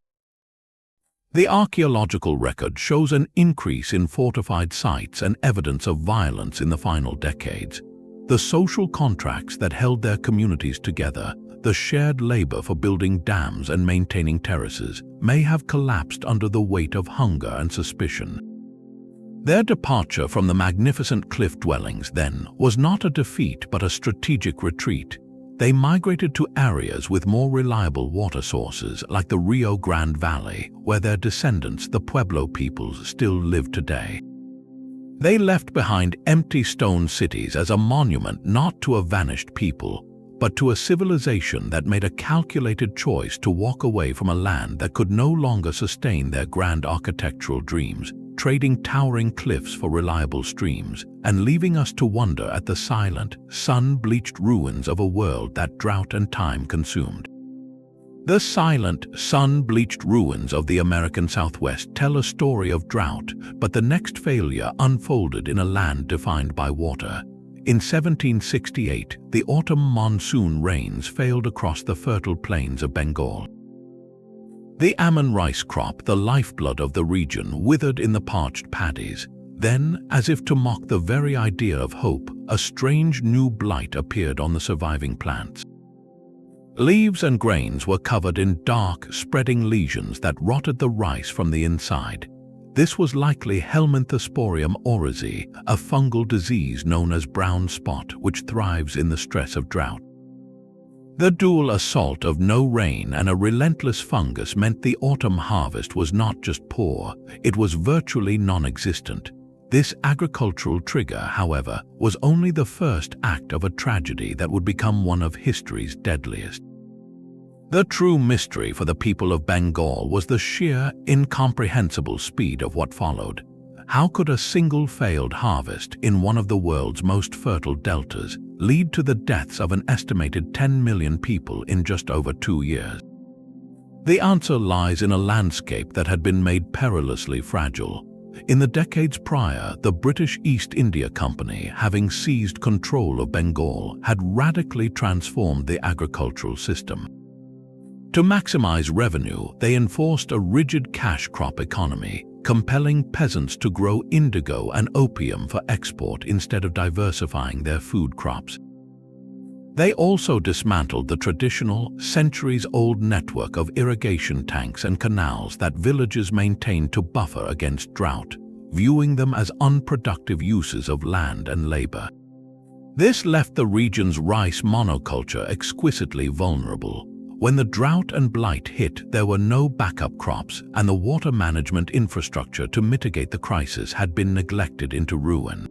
The archaeological record shows an increase in fortified sites and evidence of violence in the final decades. The social contracts that held their communities together, the shared labor for building dams and maintaining terraces, may have collapsed under the weight of hunger and suspicion. Their departure from the magnificent cliff dwellings, then, was not a defeat but a strategic retreat. They migrated to areas with more reliable water sources like the Rio Grande Valley, where their descendants, the Pueblo peoples, still live today. They left behind empty stone cities as a monument not to a vanished people, but to a civilization that made a calculated choice to walk away from a land that could no longer sustain their grand architectural dreams, trading towering cliffs for reliable streams, and leaving us to wonder at the silent, sun-bleached ruins of a world that drought and time consumed. The silent, sun-bleached ruins of the American Southwest tell a story of drought, but the next failure unfolded in a land defined by water. In 1768, the autumn monsoon rains failed across the fertile plains of Bengal. The almond rice crop, the lifeblood of the region, withered in the parched paddies. Then, as if to mock the very idea of hope, a strange new blight appeared on the surviving plants. Leaves and grains were covered in dark, spreading lesions that rotted the rice from the inside. This was likely Helminthosporium oryzae, a fungal disease known as brown spot, which thrives in the stress of drought. The dual assault of no rain and a relentless fungus meant the autumn harvest was not just poor, it was virtually non-existent. This agricultural trigger, however, was only the first act of a tragedy that would become one of history's deadliest. The true mystery for the people of Bengal was the sheer, incomprehensible speed of what followed. How could a single failed harvest in one of the world's most fertile deltas lead to the deaths of an estimated 10 million people in just over 2 years? The answer lies in a landscape that had been made perilously fragile. In the decades prior, the British East India Company, having seized control of Bengal, had radically transformed the agricultural system. To maximize revenue, they enforced a rigid cash crop economy, compelling peasants to grow indigo and opium for export instead of diversifying their food crops. They also dismantled the traditional, centuries-old network of irrigation tanks and canals that villages maintained to buffer against drought, viewing them as unproductive uses of land and labor. This left the region's rice monoculture exquisitely vulnerable. When the drought and blight hit, there were no backup crops, and the water management infrastructure to mitigate the crisis had been neglected into ruin.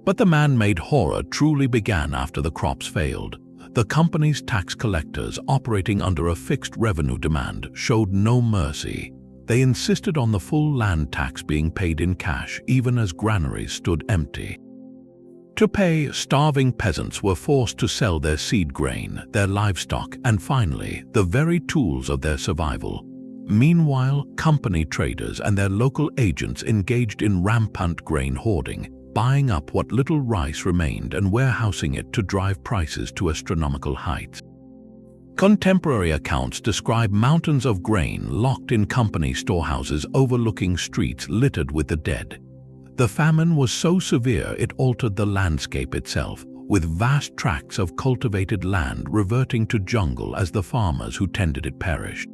But the man-made horror truly began after the crops failed. The company's tax collectors, operating under a fixed revenue demand, showed no mercy. They insisted on the full land tax being paid in cash, even as granaries stood empty. To pay, starving peasants were forced to sell their seed grain, their livestock, and finally, the very tools of their survival. Meanwhile, company traders and their local agents engaged in rampant grain hoarding, buying up what little rice remained and warehousing it to drive prices to astronomical heights. Contemporary accounts describe mountains of grain locked in company storehouses overlooking streets littered with the dead. The famine was so severe it altered the landscape itself, with vast tracts of cultivated land reverting to jungle as the farmers who tended it perished.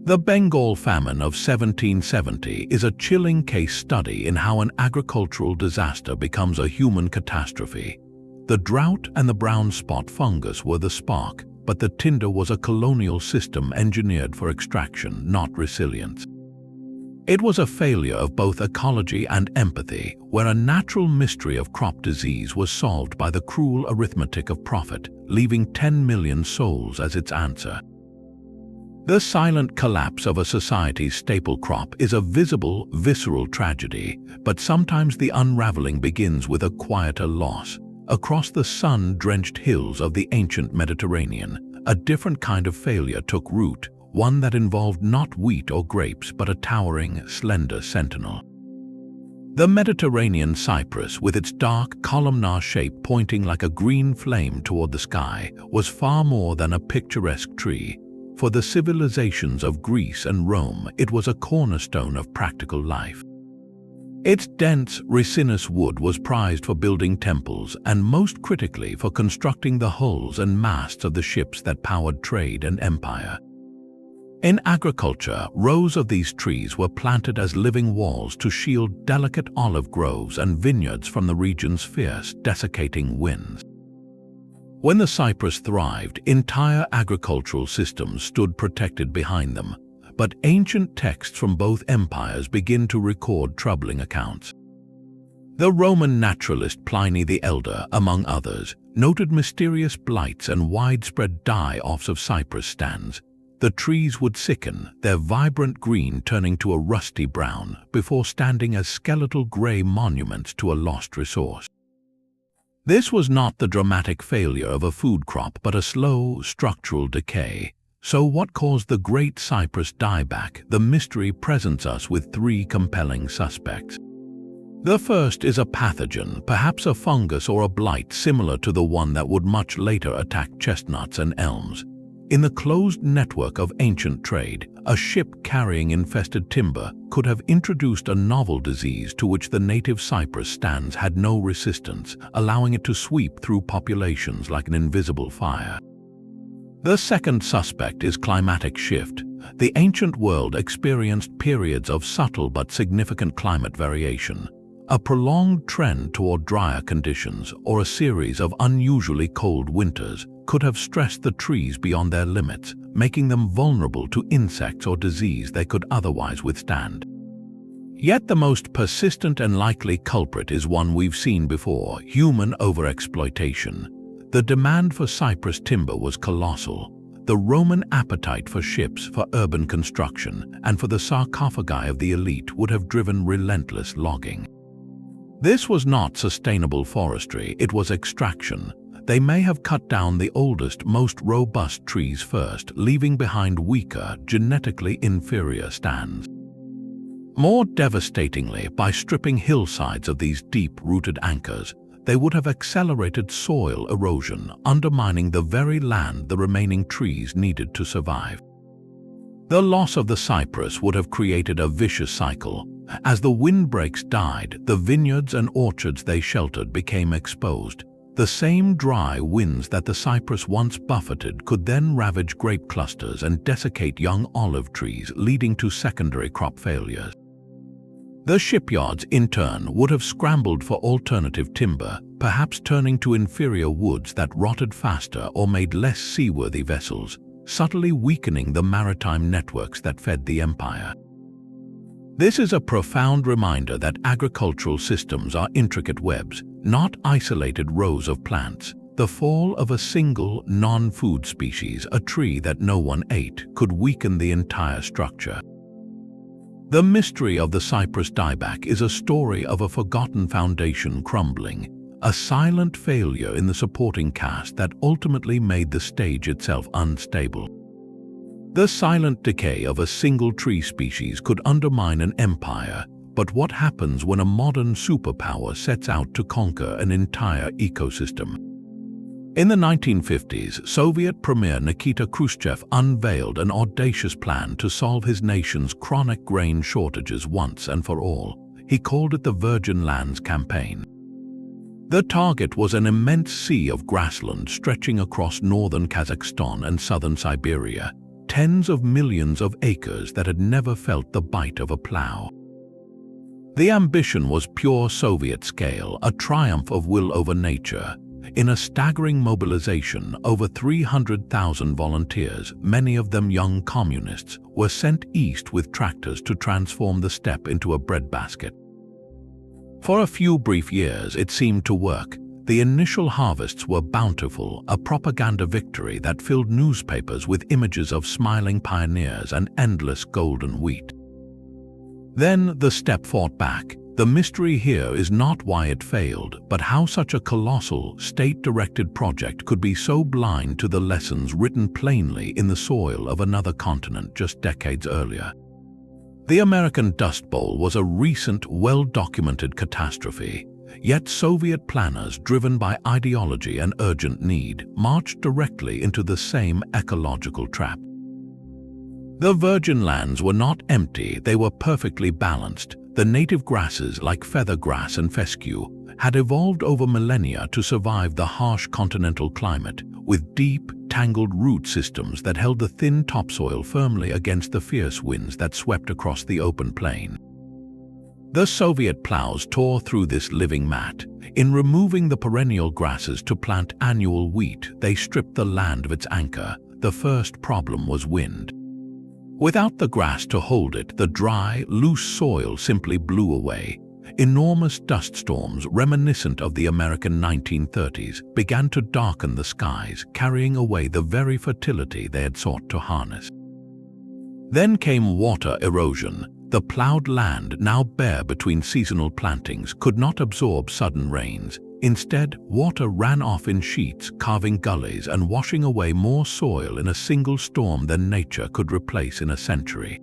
The Bengal famine of 1770 is a chilling case study in how an agricultural disaster becomes a human catastrophe. The drought and the brown spot fungus were the spark, but the tinder was a colonial system engineered for extraction, not resilience. It was a failure of both ecology and empathy, where a natural mystery of crop disease was solved by the cruel arithmetic of profit, leaving 10 million souls as its answer. The silent collapse of a society's staple crop is a visible, visceral tragedy, but sometimes the unraveling begins with a quieter loss. Across the sun-drenched hills of the ancient Mediterranean, a different kind of failure took root, one that involved not wheat or grapes but a towering, slender sentinel. The Mediterranean cypress, with its dark, columnar shape pointing like a green flame toward the sky, was far more than a picturesque tree. For the civilizations of Greece and Rome, it was a cornerstone of practical life. Its dense, resinous wood was prized for building temples and, most critically, for constructing the hulls and masts of the ships that powered trade and empire. In agriculture, rows of these trees were planted as living walls to shield delicate olive groves and vineyards from the region's fierce, desiccating winds. When the cypress thrived, entire agricultural systems stood protected behind them, but ancient texts from both empires begin to record troubling accounts. The Roman naturalist Pliny the Elder, among others, noted mysterious blights and widespread die-offs of cypress stands. The trees would sicken, their vibrant green turning to a rusty brown, before standing as skeletal gray monuments to a lost resource. This was not the dramatic failure of a food crop, but a slow, structural decay. So what caused the great cypress dieback? The mystery presents us with three compelling suspects. The first is a pathogen, perhaps a fungus or a blight similar to the one that would much later attack chestnuts and elms. In the closed network of ancient trade, a ship carrying infested timber could have introduced a novel disease to which the native cypress stands had no resistance, allowing it to sweep through populations like an invisible fire. The second suspect is climatic shift. The ancient world experienced periods of subtle but significant climate variation. A prolonged trend toward drier conditions or a series of unusually cold winters could have stressed the trees beyond their limits, making them vulnerable to insects or disease they could otherwise withstand. Yet the most persistent and likely culprit is one we've seen before: human overexploitation. The demand for cypress timber was colossal. The Roman appetite for ships, for urban construction, and for the sarcophagi of the elite would have driven relentless logging. This was not sustainable forestry, it was extraction. They may have cut down the oldest, most robust trees first, leaving behind weaker, genetically inferior stands. More devastatingly, by stripping hillsides of these deep-rooted anchors, they would have accelerated soil erosion, undermining the very land the remaining trees needed to survive. The loss of the cypress would have created a vicious cycle. As the windbreaks died, the vineyards and orchards they sheltered became exposed. The same dry winds that the cypress once buffeted could then ravage grape clusters and desiccate young olive trees, leading to secondary crop failures. The shipyards, in turn, would have scrambled for alternative timber, perhaps turning to inferior woods that rotted faster or made less seaworthy vessels, subtly weakening the maritime networks that fed the empire. This is a profound reminder that agricultural systems are intricate webs, not isolated rows of plants. The fall of a single non-food species, a tree that no one ate, could weaken the entire structure. The mystery of the cypress dieback is a story of a forgotten foundation crumbling, a silent failure in the supporting cast that ultimately made the stage itself unstable. The silent decay of a single tree species could undermine an empire, but what happens when a modern superpower sets out to conquer an entire ecosystem? In the 1950s, Soviet Premier Nikita Khrushchev unveiled an audacious plan to solve his nation's chronic grain shortages once and for all. He called it the Virgin Lands Campaign. The target was an immense sea of grassland stretching across northern Kazakhstan and southern Siberia, tens of millions of acres that had never felt the bite of a plow. The ambition was pure Soviet scale, a triumph of will over nature. In a staggering mobilization, over 300,000 volunteers, many of them young communists, were sent east with tractors to transform the steppe into a breadbasket. For a few brief years, it seemed to work. The initial harvests were bountiful, a propaganda victory that filled newspapers with images of smiling pioneers and endless golden wheat. Then the steppe fought back. The mystery here is not why it failed, but how such a colossal, state-directed project could be so blind to the lessons written plainly in the soil of another continent just decades earlier. The American Dust Bowl was a recent, well-documented catastrophe, yet Soviet planners, driven by ideology and urgent need, marched directly into the same ecological trap. The virgin lands were not empty, they were perfectly balanced. The native grasses like feather grass and fescue had evolved over millennia to survive the harsh continental climate, with deep, tangled root systems that held the thin topsoil firmly against the fierce winds that swept across the open plain. The Soviet plows tore through this living mat. In removing the perennial grasses to plant annual wheat, they stripped the land of its anchor. The first problem was wind. Without the grass to hold it, the dry, loose soil simply blew away. Enormous dust storms, reminiscent of the American 1930s, began to darken the skies, carrying away the very fertility they had sought to harness. Then came water erosion. The plowed land, now bare between seasonal plantings, could not absorb sudden rains. Instead, water ran off in sheets, carving gullies and washing away more soil in a single storm than nature could replace in a century.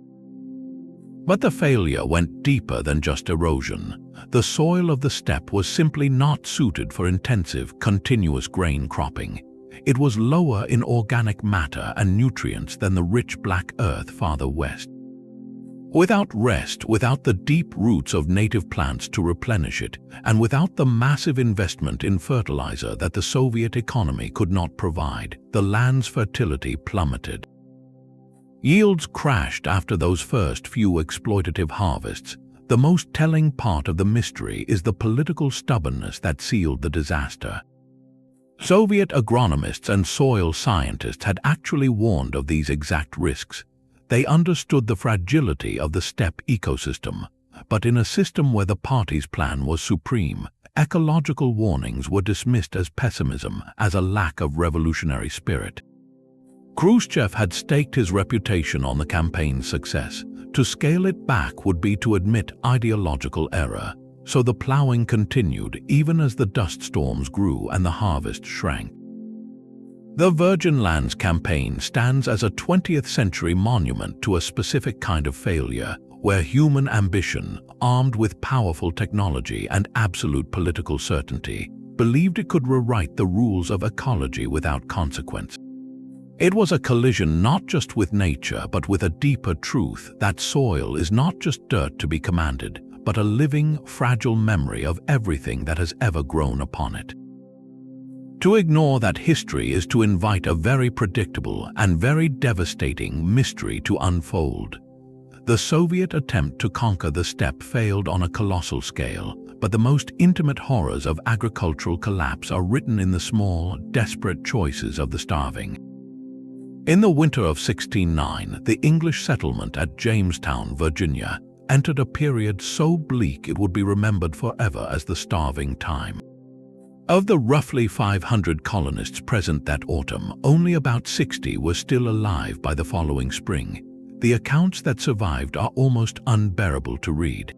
But the failure went deeper than just erosion. The soil of the steppe was simply not suited for intensive, continuous grain cropping. It was lower in organic matter and nutrients than the rich black earth farther west. Without rest, without the deep roots of native plants to replenish it, and without the massive investment in fertilizer that the Soviet economy could not provide, the land's fertility plummeted. Yields crashed after those first few exploitative harvests. The most telling part of the mystery is the political stubbornness that sealed the disaster. Soviet agronomists and soil scientists had actually warned of these exact risks. They understood the fragility of the steppe ecosystem, but in a system where the party's plan was supreme, ecological warnings were dismissed as pessimism, as a lack of revolutionary spirit. Khrushchev had staked his reputation on the campaign's success. To scale it back would be to admit ideological error, so the plowing continued even as the dust storms grew and the harvest shrank. The Virgin Lands campaign stands as a 20th century monument to a specific kind of failure, where human ambition, armed with powerful technology and absolute political certainty, believed it could rewrite the rules of ecology without consequence. It was a collision not just with nature, but with a deeper truth that soil is not just dirt to be commanded, but a living, fragile memory of everything that has ever grown upon it. To ignore that history is to invite a very predictable and very devastating mystery to unfold. The Soviet attempt to conquer the steppe failed on a colossal scale, but the most intimate horrors of agricultural collapse are written in the small, desperate choices of the starving. In the winter of 1609, the English settlement at Jamestown, Virginia, entered a period so bleak it would be remembered forever as the starving time. Of the roughly 500 colonists present that autumn, only about 60 were still alive by the following spring. The accounts that survived are almost unbearable to read.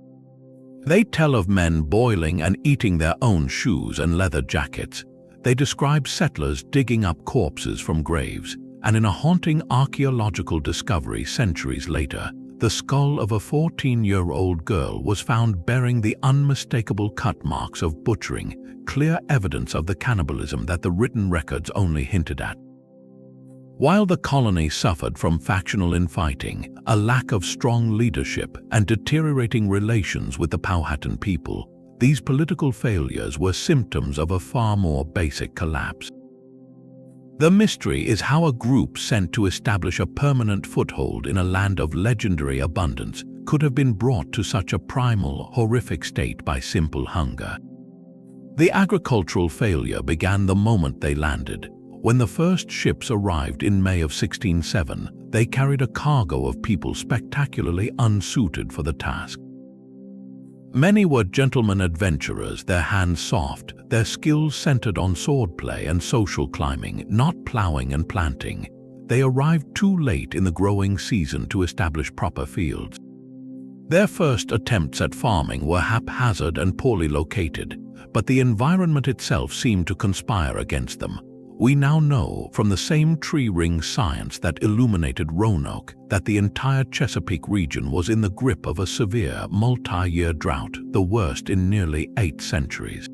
They tell of men boiling and eating their own shoes and leather jackets. They describe settlers digging up corpses from graves, and in a haunting archaeological discovery centuries later, the skull of a 14-year-old girl was found bearing the unmistakable cut marks of butchering, clear evidence of the cannibalism that the written records only hinted at. While the colony suffered from factional infighting, a lack of strong leadership, and deteriorating relations with the Powhatan people, these political failures were symptoms of a far more basic collapse. The mystery is how a group sent to establish a permanent foothold in a land of legendary abundance could have been brought to such a primal, horrific state by simple hunger. The agricultural failure began the moment they landed. When the first ships arrived in May of 1607, they carried a cargo of people spectacularly unsuited for the task. Many were gentlemen adventurers, their hands soft, their skills centered on swordplay and social climbing, not plowing and planting. They arrived too late in the growing season to establish proper fields. Their first attempts at farming were haphazard and poorly located, but the environment itself seemed to conspire against them. We now know from the same tree ring science that illuminated Roanoke that the entire Chesapeake region was in the grip of a severe multi-year drought, the worst in nearly 8 centuries.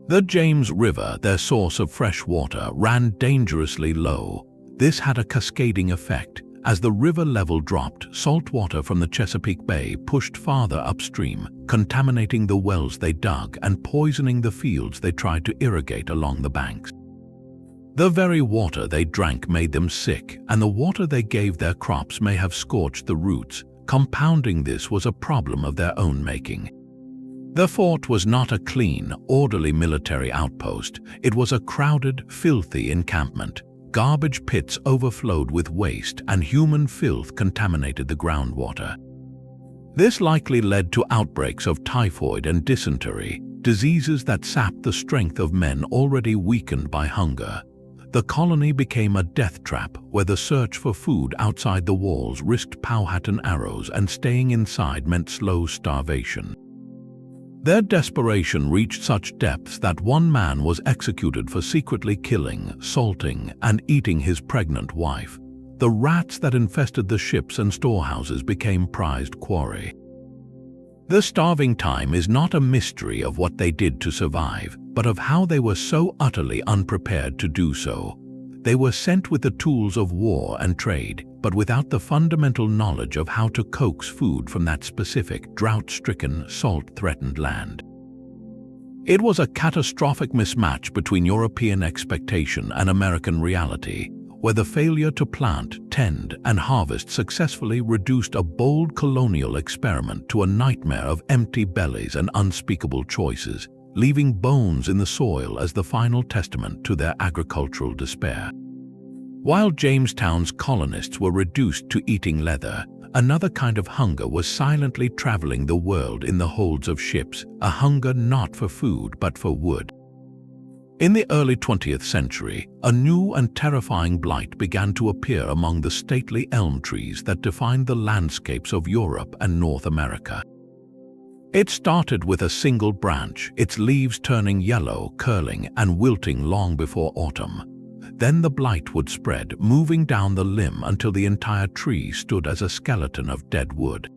The James River, their source of fresh water, ran dangerously low. This had a cascading effect. As the river level dropped, salt water from the Chesapeake Bay pushed farther upstream, contaminating the wells they dug and poisoning the fields they tried to irrigate along the banks. The very water they drank made them sick, and the water they gave their crops may have scorched the roots. Compounding this was a problem of their own making. The fort was not a clean, orderly military outpost. It was a crowded, filthy encampment. Garbage pits overflowed with waste, and human filth contaminated the groundwater. This likely led to outbreaks of typhoid and dysentery, diseases that sapped the strength of men already weakened by hunger. The colony became a death trap where the search for food outside the walls risked Powhatan arrows, and staying inside meant slow starvation. Their desperation reached such depths that one man was executed for secretly killing, salting, and eating his pregnant wife. The rats that infested the ships and storehouses became prized quarry. The starving time is not a mystery of what they did to survive, but of how they were so utterly unprepared to do so. They were sent with the tools of war and trade, but without the fundamental knowledge of how to coax food from that specific, drought-stricken, salt-threatened land. It was a catastrophic mismatch between European expectation and American reality, where the failure to plant, tend, and harvest successfully reduced a bold colonial experiment to a nightmare of empty bellies and unspeakable choices, leaving bones in the soil as the final testament to their agricultural despair. While Jamestown's colonists were reduced to eating leather, another kind of hunger was silently traveling the world in the holds of ships, a hunger not for food but for wood. In the early 20th century, a new and terrifying blight began to appear among the stately elm trees that defined the landscapes of Europe and North America. It started with a single branch, its leaves turning yellow, curling, and wilting long before autumn. Then the blight would spread, moving down the limb until the entire tree stood as a skeleton of dead wood.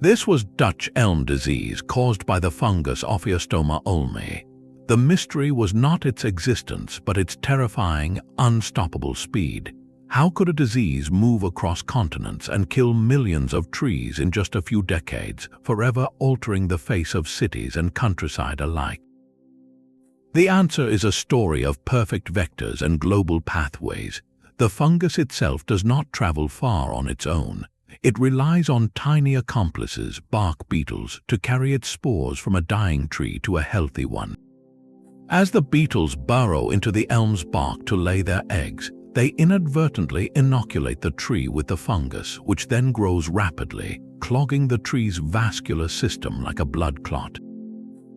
This was Dutch elm disease caused by the fungus Ophiostoma ulmi. The mystery was not its existence, but its terrifying, unstoppable speed. How could a disease move across continents and kill millions of trees in just a few decades, forever altering the face of cities and countryside alike? The answer is a story of perfect vectors and global pathways. The fungus itself does not travel far on its own. It relies on tiny accomplices, bark beetles, to carry its spores from a dying tree to a healthy one. As the beetles burrow into the elm's bark to lay their eggs, they inadvertently inoculate the tree with the fungus, which then grows rapidly, clogging the tree's vascular system like a blood clot.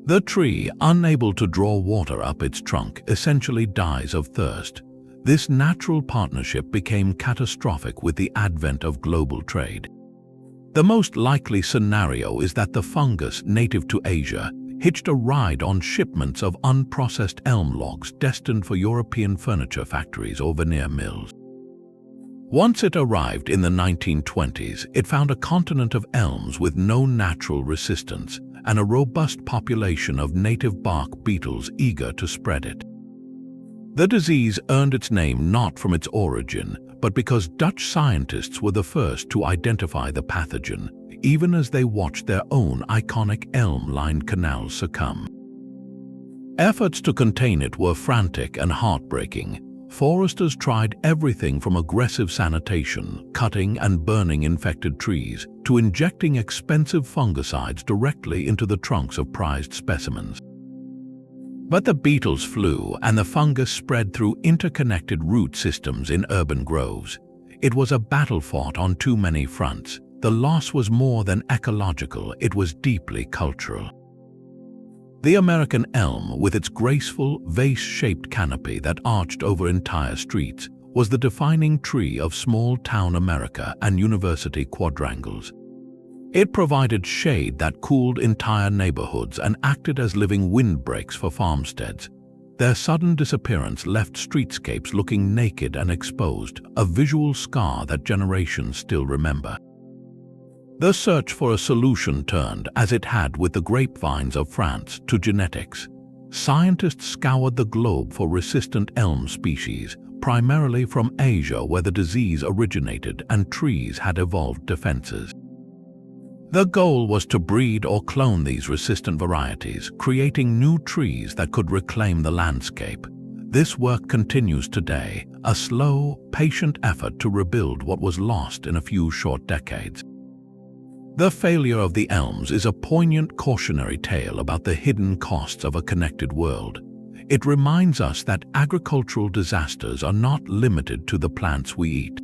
The tree, unable to draw water up its trunk, essentially dies of thirst. This natural partnership became catastrophic with the advent of global trade. The most likely scenario is that the fungus native to Asia hitched a ride on shipments of unprocessed elm logs destined for European furniture factories or veneer mills. Once it arrived in the 1920s, it found a continent of elms with no natural resistance and a robust population of native bark beetles eager to spread it. The disease earned its name not from its origin, but because Dutch scientists were the first to identify the pathogen, even as they watched their own iconic elm-lined canals succumb. Efforts to contain it were frantic and heartbreaking. Foresters tried everything from aggressive sanitation, cutting and burning infected trees, to injecting expensive fungicides directly into the trunks of prized specimens. But the beetles flew and the fungus spread through interconnected root systems in urban groves. It was a battle fought on too many fronts. The loss was more than ecological, it was deeply cultural. The American elm, with its graceful, vase-shaped canopy that arched over entire streets, was the defining tree of small-town America and university quadrangles. It provided shade that cooled entire neighborhoods and acted as living windbreaks for farmsteads. Their sudden disappearance left streetscapes looking naked and exposed, a visual scar that generations still remember. The search for a solution turned, as it had with the grapevines of France, to genetics. Scientists scoured the globe for resistant elm species, primarily from Asia where the disease originated and trees had evolved defenses. The goal was to breed or clone these resistant varieties, creating new trees that could reclaim the landscape. This work continues today, a slow, patient effort to rebuild what was lost in a few short decades. The failure of the elms is a poignant cautionary tale about the hidden costs of a connected world. It reminds us that agricultural disasters are not limited to the plants we eat.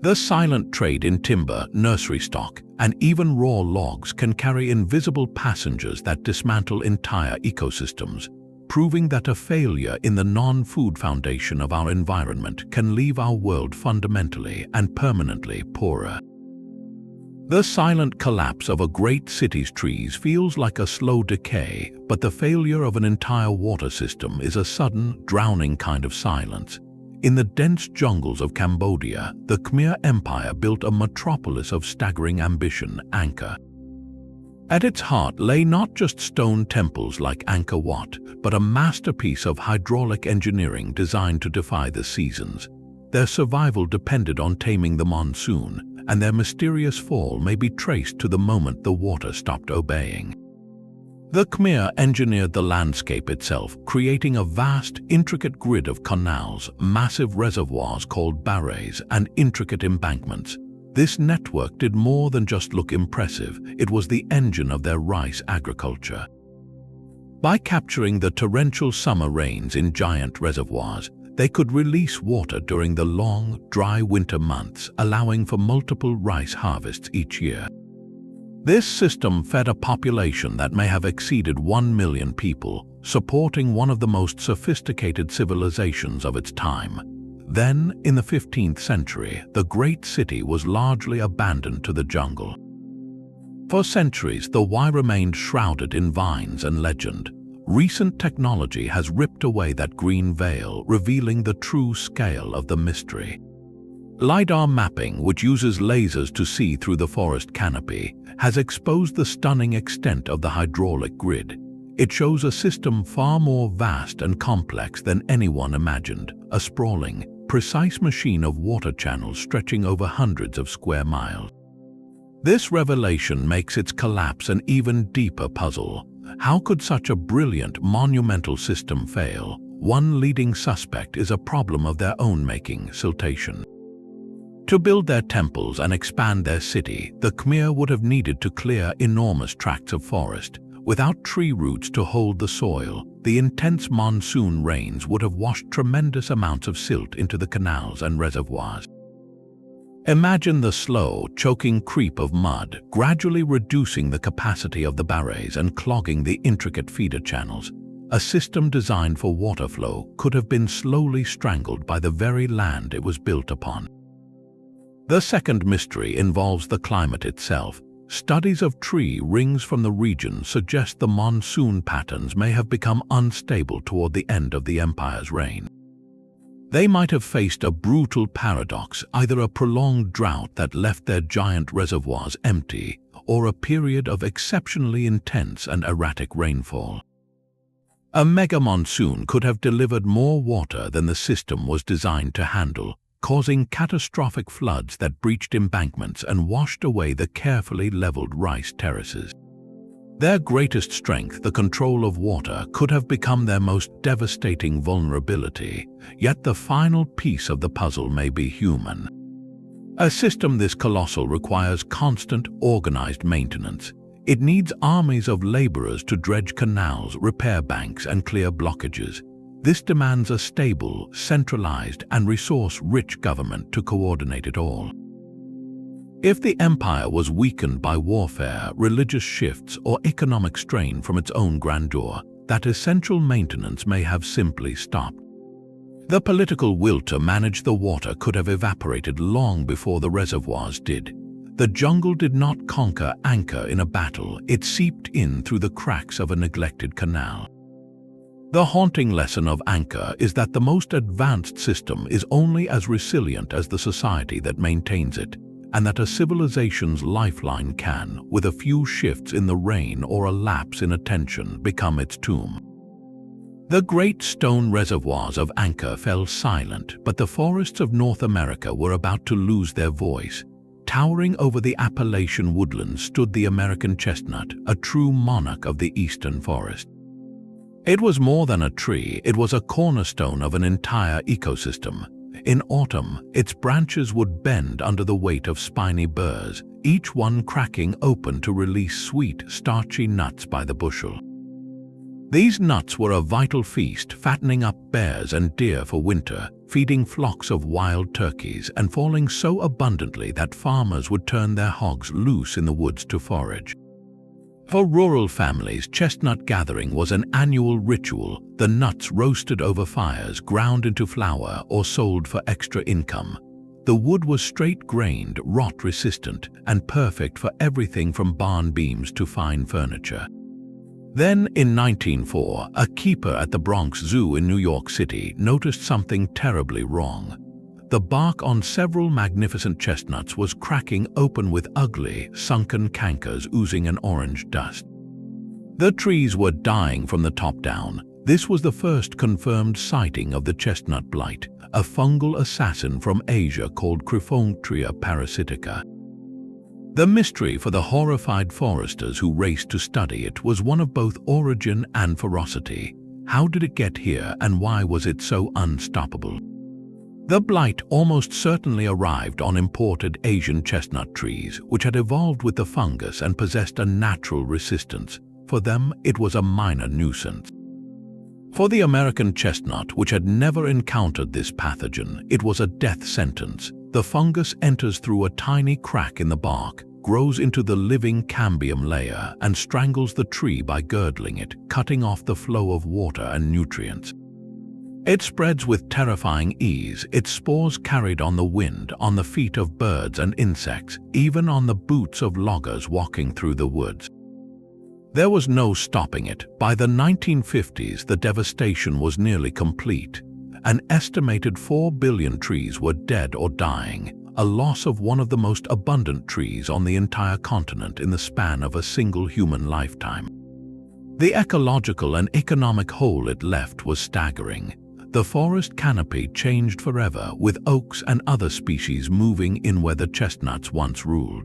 The silent trade in timber, nursery stock, and even raw logs can carry invisible passengers that dismantle entire ecosystems, proving that a failure in the non-food foundation of our environment can leave our world fundamentally and permanently poorer. The silent collapse of a great city's trees feels like a slow decay, but the failure of an entire water system is a sudden, drowning kind of silence. In the dense jungles of Cambodia, the Khmer Empire built a metropolis of staggering ambition, Angkor. At its heart lay not just stone temples like Angkor Wat, but a masterpiece of hydraulic engineering designed to defy the seasons. Their survival depended on taming the monsoon, and their mysterious fall may be traced to the moment the water stopped obeying. The Khmer engineered the landscape itself, creating a vast, intricate grid of canals, massive reservoirs called barrays, and intricate embankments. This network did more than just look impressive, it was the engine of their rice agriculture. By capturing the torrential summer rains in giant reservoirs, they could release water during the long, dry winter months, allowing for multiple rice harvests each year. This system fed a population that may have exceeded 1 million people, supporting one of the most sophisticated civilizations of its time. Then, in the 15th century, the great city was largely abandoned to the jungle. For centuries, the Y remained shrouded in vines and legend. Recent technology has ripped away that green veil, revealing the true scale of the mystery. LiDAR mapping, which uses lasers to see through the forest canopy, has exposed the stunning extent of the hydraulic grid. It shows a system far more vast and complex than anyone imagined, a sprawling, precise machine of water channels stretching over hundreds of square miles. This revelation makes its collapse an even deeper puzzle. How could such a brilliant, monumental system fail? One leading suspect is a problem of their own making, siltation. To build their temples and expand their city, the Khmer would have needed to clear enormous tracts of forest. Without tree roots to hold the soil, the intense monsoon rains would have washed tremendous amounts of silt into the canals and reservoirs. Imagine the slow, choking creep of mud, gradually reducing the capacity of the barrays and clogging the intricate feeder channels. A system designed for water flow could have been slowly strangled by the very land it was built upon. The second mystery involves the climate itself. Studies of tree rings from the region suggest the monsoon patterns may have become unstable toward the end of the empire's reign. They might have faced a brutal paradox, either a prolonged drought that left their giant reservoirs empty, or a period of exceptionally intense and erratic rainfall. A mega monsoon could have delivered more water than the system was designed to handle, causing catastrophic floods that breached embankments and washed away the carefully leveled rice terraces. Their greatest strength, the control of water, could have become their most devastating vulnerability, yet the final piece of the puzzle may be human. A system this colossal requires constant, organized maintenance. It needs armies of laborers to dredge canals, repair banks, and clear blockages. This demands a stable, centralized, and resource-rich government to coordinate it all. If the empire was weakened by warfare, religious shifts, or economic strain from its own grandeur, that essential maintenance may have simply stopped. The political will to manage the water could have evaporated long before the reservoirs did. The jungle did not conquer Angkor in a battle, it seeped in through the cracks of a neglected canal. The haunting lesson of Angkor is that the most advanced system is only as resilient as the society that maintains it, and that a civilization's lifeline can, with a few shifts in the rain or a lapse in attention, become its tomb. The great stone reservoirs of Angkor fell silent, but the forests of North America were about to lose their voice. Towering over the Appalachian woodlands stood the American chestnut, a true monarch of the eastern forest. It was more than a tree, it was a cornerstone of an entire ecosystem. In autumn, its branches would bend under the weight of spiny burrs, each one cracking open to release sweet, starchy nuts by the bushel. These nuts were a vital feast, fattening up bears and deer for winter, feeding flocks of wild turkeys, and falling so abundantly that farmers would turn their hogs loose in the woods to forage. For rural families, chestnut gathering was an annual ritual, the nuts roasted over fires, ground into flour, or sold for extra income. The wood was straight-grained, rot-resistant, and perfect for everything from barn beams to fine furniture. Then, in 1904, a keeper at the Bronx Zoo in New York City noticed something terribly wrong. The bark on several magnificent chestnuts was cracking open with ugly, sunken cankers oozing an orange dust. The trees were dying from the top down. This was the first confirmed sighting of the chestnut blight, a fungal assassin from Asia called Crephonctria parasitica. The mystery for the horrified foresters who raced to study it was one of both origin and ferocity. How did it get here, and why was it so unstoppable? The blight almost certainly arrived on imported Asian chestnut trees, which had evolved with the fungus and possessed a natural resistance. For them, it was a minor nuisance. For the American chestnut, which had never encountered this pathogen, it was a death sentence. The fungus enters through a tiny crack in the bark, grows into the living cambium layer, and strangles the tree by girdling it, cutting off the flow of water and nutrients. It spreads with terrifying ease, its spores carried on the wind, on the feet of birds and insects, even on the boots of loggers walking through the woods. There was no stopping it. By the 1950s, the devastation was nearly complete. An estimated 4 billion trees were dead or dying, a loss of one of the most abundant trees on the entire continent in the span of a single human lifetime. The ecological and economic hole it left was staggering. The forest canopy changed forever, with oaks and other species moving in where the chestnuts once ruled.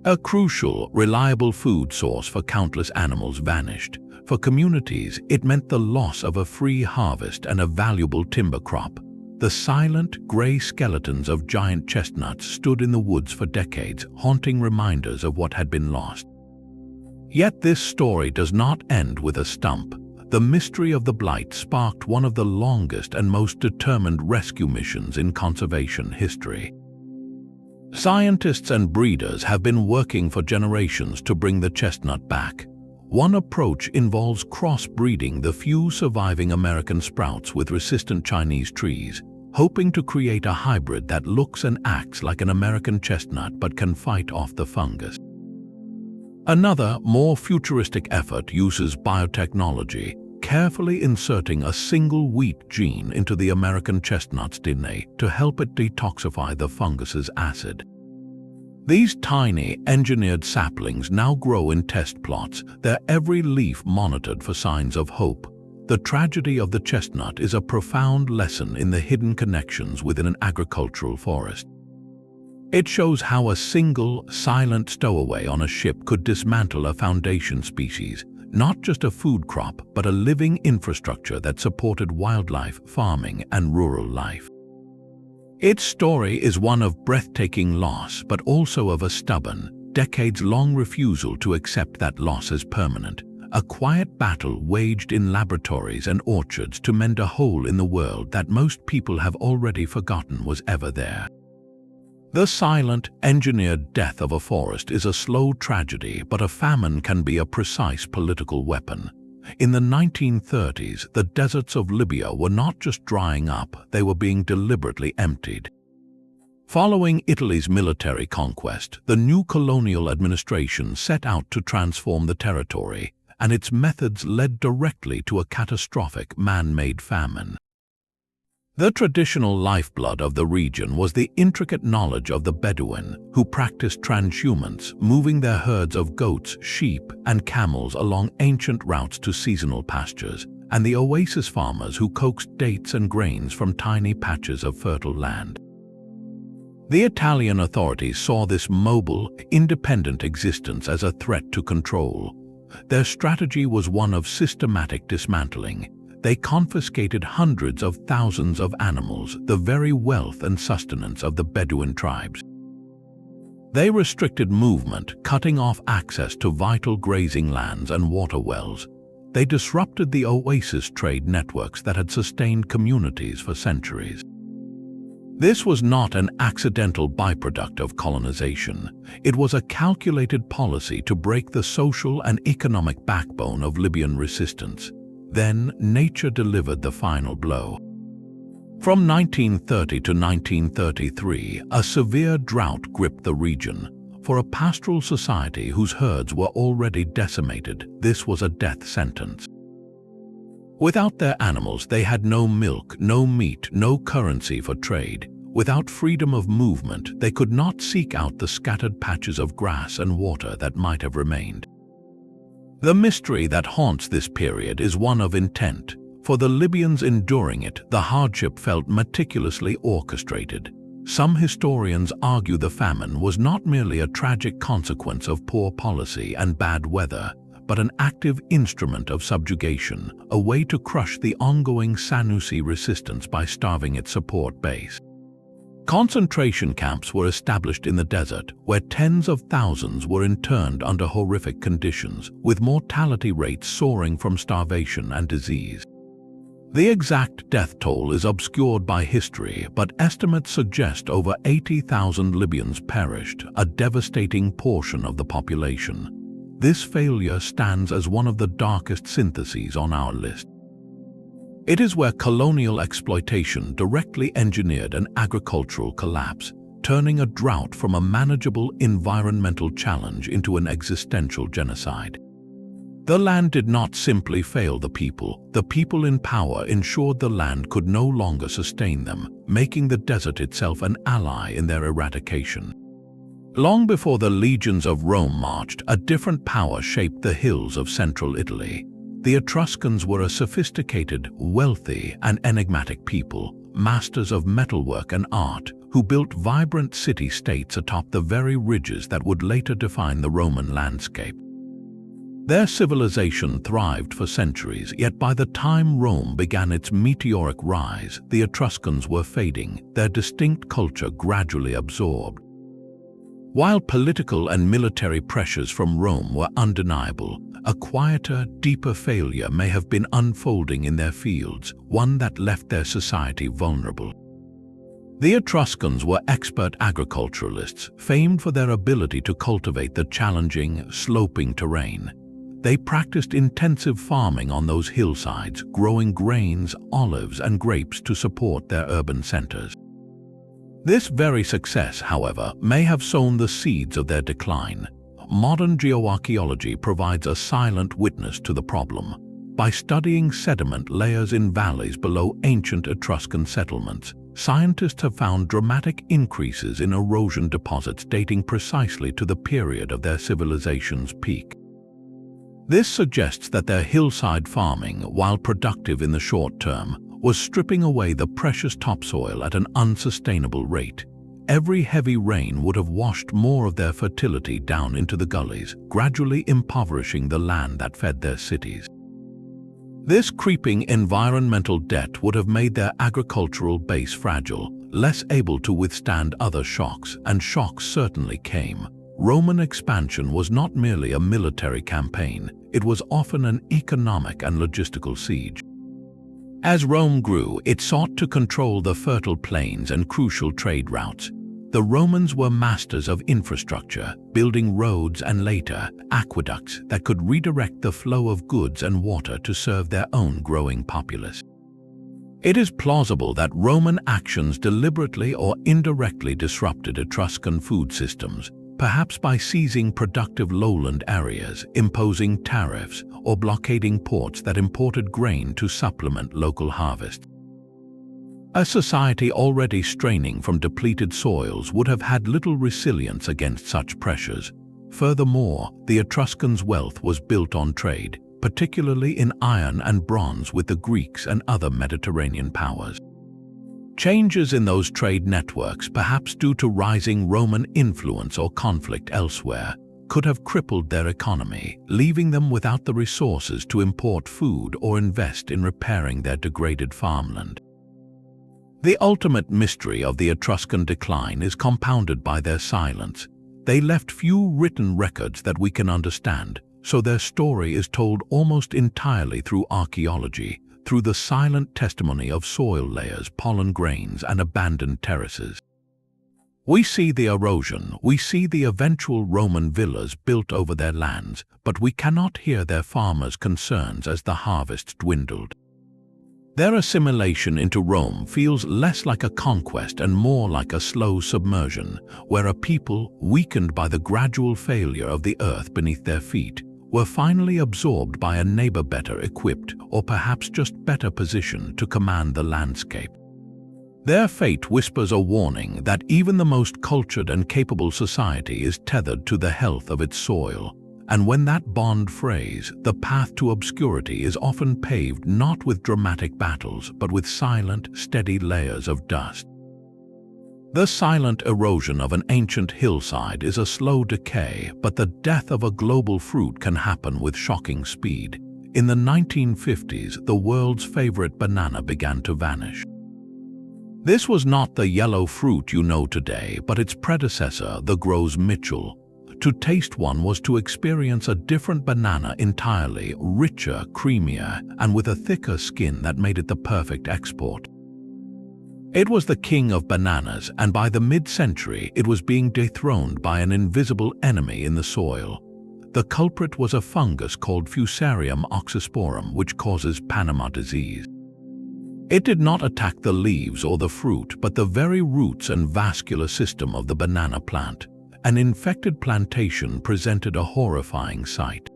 A crucial, reliable food source for countless animals vanished. For communities, it meant the loss of a free harvest and a valuable timber crop. The silent, gray skeletons of giant chestnuts stood in the woods for decades, haunting reminders of what had been lost. Yet this story does not end with a stump. The mystery of the blight sparked one of the longest and most determined rescue missions in conservation history. Scientists and breeders have been working for generations to bring the chestnut back. One approach involves crossbreeding the few surviving American sprouts with resistant Chinese trees, hoping to create a hybrid that looks and acts like an American chestnut but can fight off the fungus. Another, more futuristic effort uses biotechnology, carefully inserting a single wheat gene into the American chestnut's DNA to help it detoxify the fungus's acid. These tiny, engineered saplings now grow in test plots, their every leaf monitored for signs of hope. The tragedy of the chestnut is a profound lesson in the hidden connections within an agricultural forest. It shows how a single, silent stowaway on a ship could dismantle a foundation species, not just a food crop, but a living infrastructure that supported wildlife, farming, and rural life. Its story is one of breathtaking loss, but also of a stubborn, decades-long refusal to accept that loss as permanent. A quiet battle waged in laboratories and orchards to mend a hole in the world that most people have already forgotten was ever there. The silent, engineered death of a forest is a slow tragedy, but a famine can be a precise political weapon. In the 1930s, the deserts of Libya were not just drying up, they were being deliberately emptied. Following Italy's military conquest, the new colonial administration set out to transform the territory, and its methods led directly to a catastrophic man-made famine. The traditional lifeblood of the region was the intricate knowledge of the Bedouin, who practiced transhumance, moving their herds of goats, sheep, and camels along ancient routes to seasonal pastures, and the oasis farmers who coaxed dates and grains from tiny patches of fertile land. The Italian authorities saw this mobile, independent existence as a threat to control. Their strategy was one of systematic dismantling. They confiscated hundreds of thousands of animals, the very wealth and sustenance of the Bedouin tribes. They restricted movement, cutting off access to vital grazing lands and water wells. They disrupted the oasis trade networks that had sustained communities for centuries. This was not an accidental byproduct of colonization. It was a calculated policy to break the social and economic backbone of Libyan resistance. Then, nature delivered the final blow. From 1930 to 1933, a severe drought gripped the region. For a pastoral society whose herds were already decimated, this was a death sentence. Without their animals, they had no milk, no meat, no currency for trade. Without freedom of movement, they could not seek out the scattered patches of grass and water that might have remained. The mystery that haunts this period is one of intent. For the Libyans enduring it, the hardship felt meticulously orchestrated. Some historians argue the famine was not merely a tragic consequence of poor policy and bad weather, but an active instrument of subjugation, a way to crush the ongoing Sanusi resistance by starving its support base. Concentration camps were established in the desert, where tens of thousands were interned under horrific conditions, with mortality rates soaring from starvation and disease. The exact death toll is obscured by history, but estimates suggest over 80,000 Libyans perished, a devastating portion of the population. This failure stands as one of the darkest syntheses on our list. It is where colonial exploitation directly engineered an agricultural collapse, turning a drought from a manageable environmental challenge into an existential genocide. The land did not simply fail the people in power ensured the land could no longer sustain them, making the desert itself an ally in their eradication. Long before the legions of Rome marched, a different power shaped the hills of central Italy. The Etruscans were a sophisticated, wealthy, and enigmatic people, masters of metalwork and art, who built vibrant city-states atop the very ridges that would later define the Roman landscape. Their civilization thrived for centuries, yet by the time Rome began its meteoric rise, the Etruscans were fading, their distinct culture gradually absorbed. While political and military pressures from Rome were undeniable, a quieter, deeper failure may have been unfolding in their fields, one that left their society vulnerable. The Etruscans were expert agriculturalists, famed for their ability to cultivate the challenging, sloping terrain. They practiced intensive farming on those hillsides, growing grains, olives, and grapes to support their urban centers. This very success, however, may have sown the seeds of their decline. Modern geoarchaeology provides a silent witness to the problem. By studying sediment layers in valleys below ancient Etruscan settlements, scientists have found dramatic increases in erosion deposits dating precisely to the period of their civilization's peak. This suggests that their hillside farming, while productive in the short term, was stripping away the precious topsoil at an unsustainable rate. Every heavy rain would have washed more of their fertility down into the gullies, gradually impoverishing the land that fed their cities. This creeping environmental debt would have made their agricultural base fragile, less able to withstand other shocks, and shocks certainly came. Roman expansion was not merely a military campaign, it was often an economic and logistical siege. As Rome grew, it sought to control the fertile plains and crucial trade routes. The Romans were masters of infrastructure, building roads and later aqueducts that could redirect the flow of goods and water to serve their own growing populace. It is plausible that Roman actions deliberately or indirectly disrupted Etruscan food systems, perhaps by seizing productive lowland areas, imposing tariffs, or blockading ports that imported grain to supplement local harvests. A society already straining from depleted soils would have had little resilience against such pressures. Furthermore, the Etruscans' wealth was built on trade, particularly in iron and bronze with the Greeks and other Mediterranean powers. Changes in those trade networks, perhaps due to rising Roman influence or conflict elsewhere, could have crippled their economy, leaving them without the resources to import food or invest in repairing their degraded farmland. The ultimate mystery of the Etruscan decline is compounded by their silence. They left few written records that we can understand, so their story is told almost entirely through archaeology, through the silent testimony of soil layers, pollen grains, and abandoned terraces. We see the erosion, we see the eventual Roman villas built over their lands, but we cannot hear their farmers' concerns as the harvests dwindled. Their assimilation into Rome feels less like a conquest and more like a slow submersion, where a people, weakened by the gradual failure of the earth beneath their feet, were finally absorbed by a neighbor better equipped or perhaps just better positioned to command the landscape. Their fate whispers a warning that even the most cultured and capable society is tethered to the health of its soil, and when that bond frays, the path to obscurity is often paved not with dramatic battles but with silent, steady layers of dust. The silent erosion of an ancient hillside is a slow decay, but the death of a global fruit can happen with shocking speed. In the 1950s, the world's favorite banana began to vanish. This was not the yellow fruit you know today, but its predecessor, the Gros Michel. To taste one was to experience a different banana entirely, richer, creamier, and with a thicker skin that made it the perfect export. It was the king of bananas, and by the mid-century it was being dethroned by an invisible enemy in the soil. The culprit was a fungus called Fusarium oxysporum, which causes Panama disease. It did not attack the leaves or the fruit, but the very roots and vascular system of the banana plant. An infected plantation presented a horrifying sight.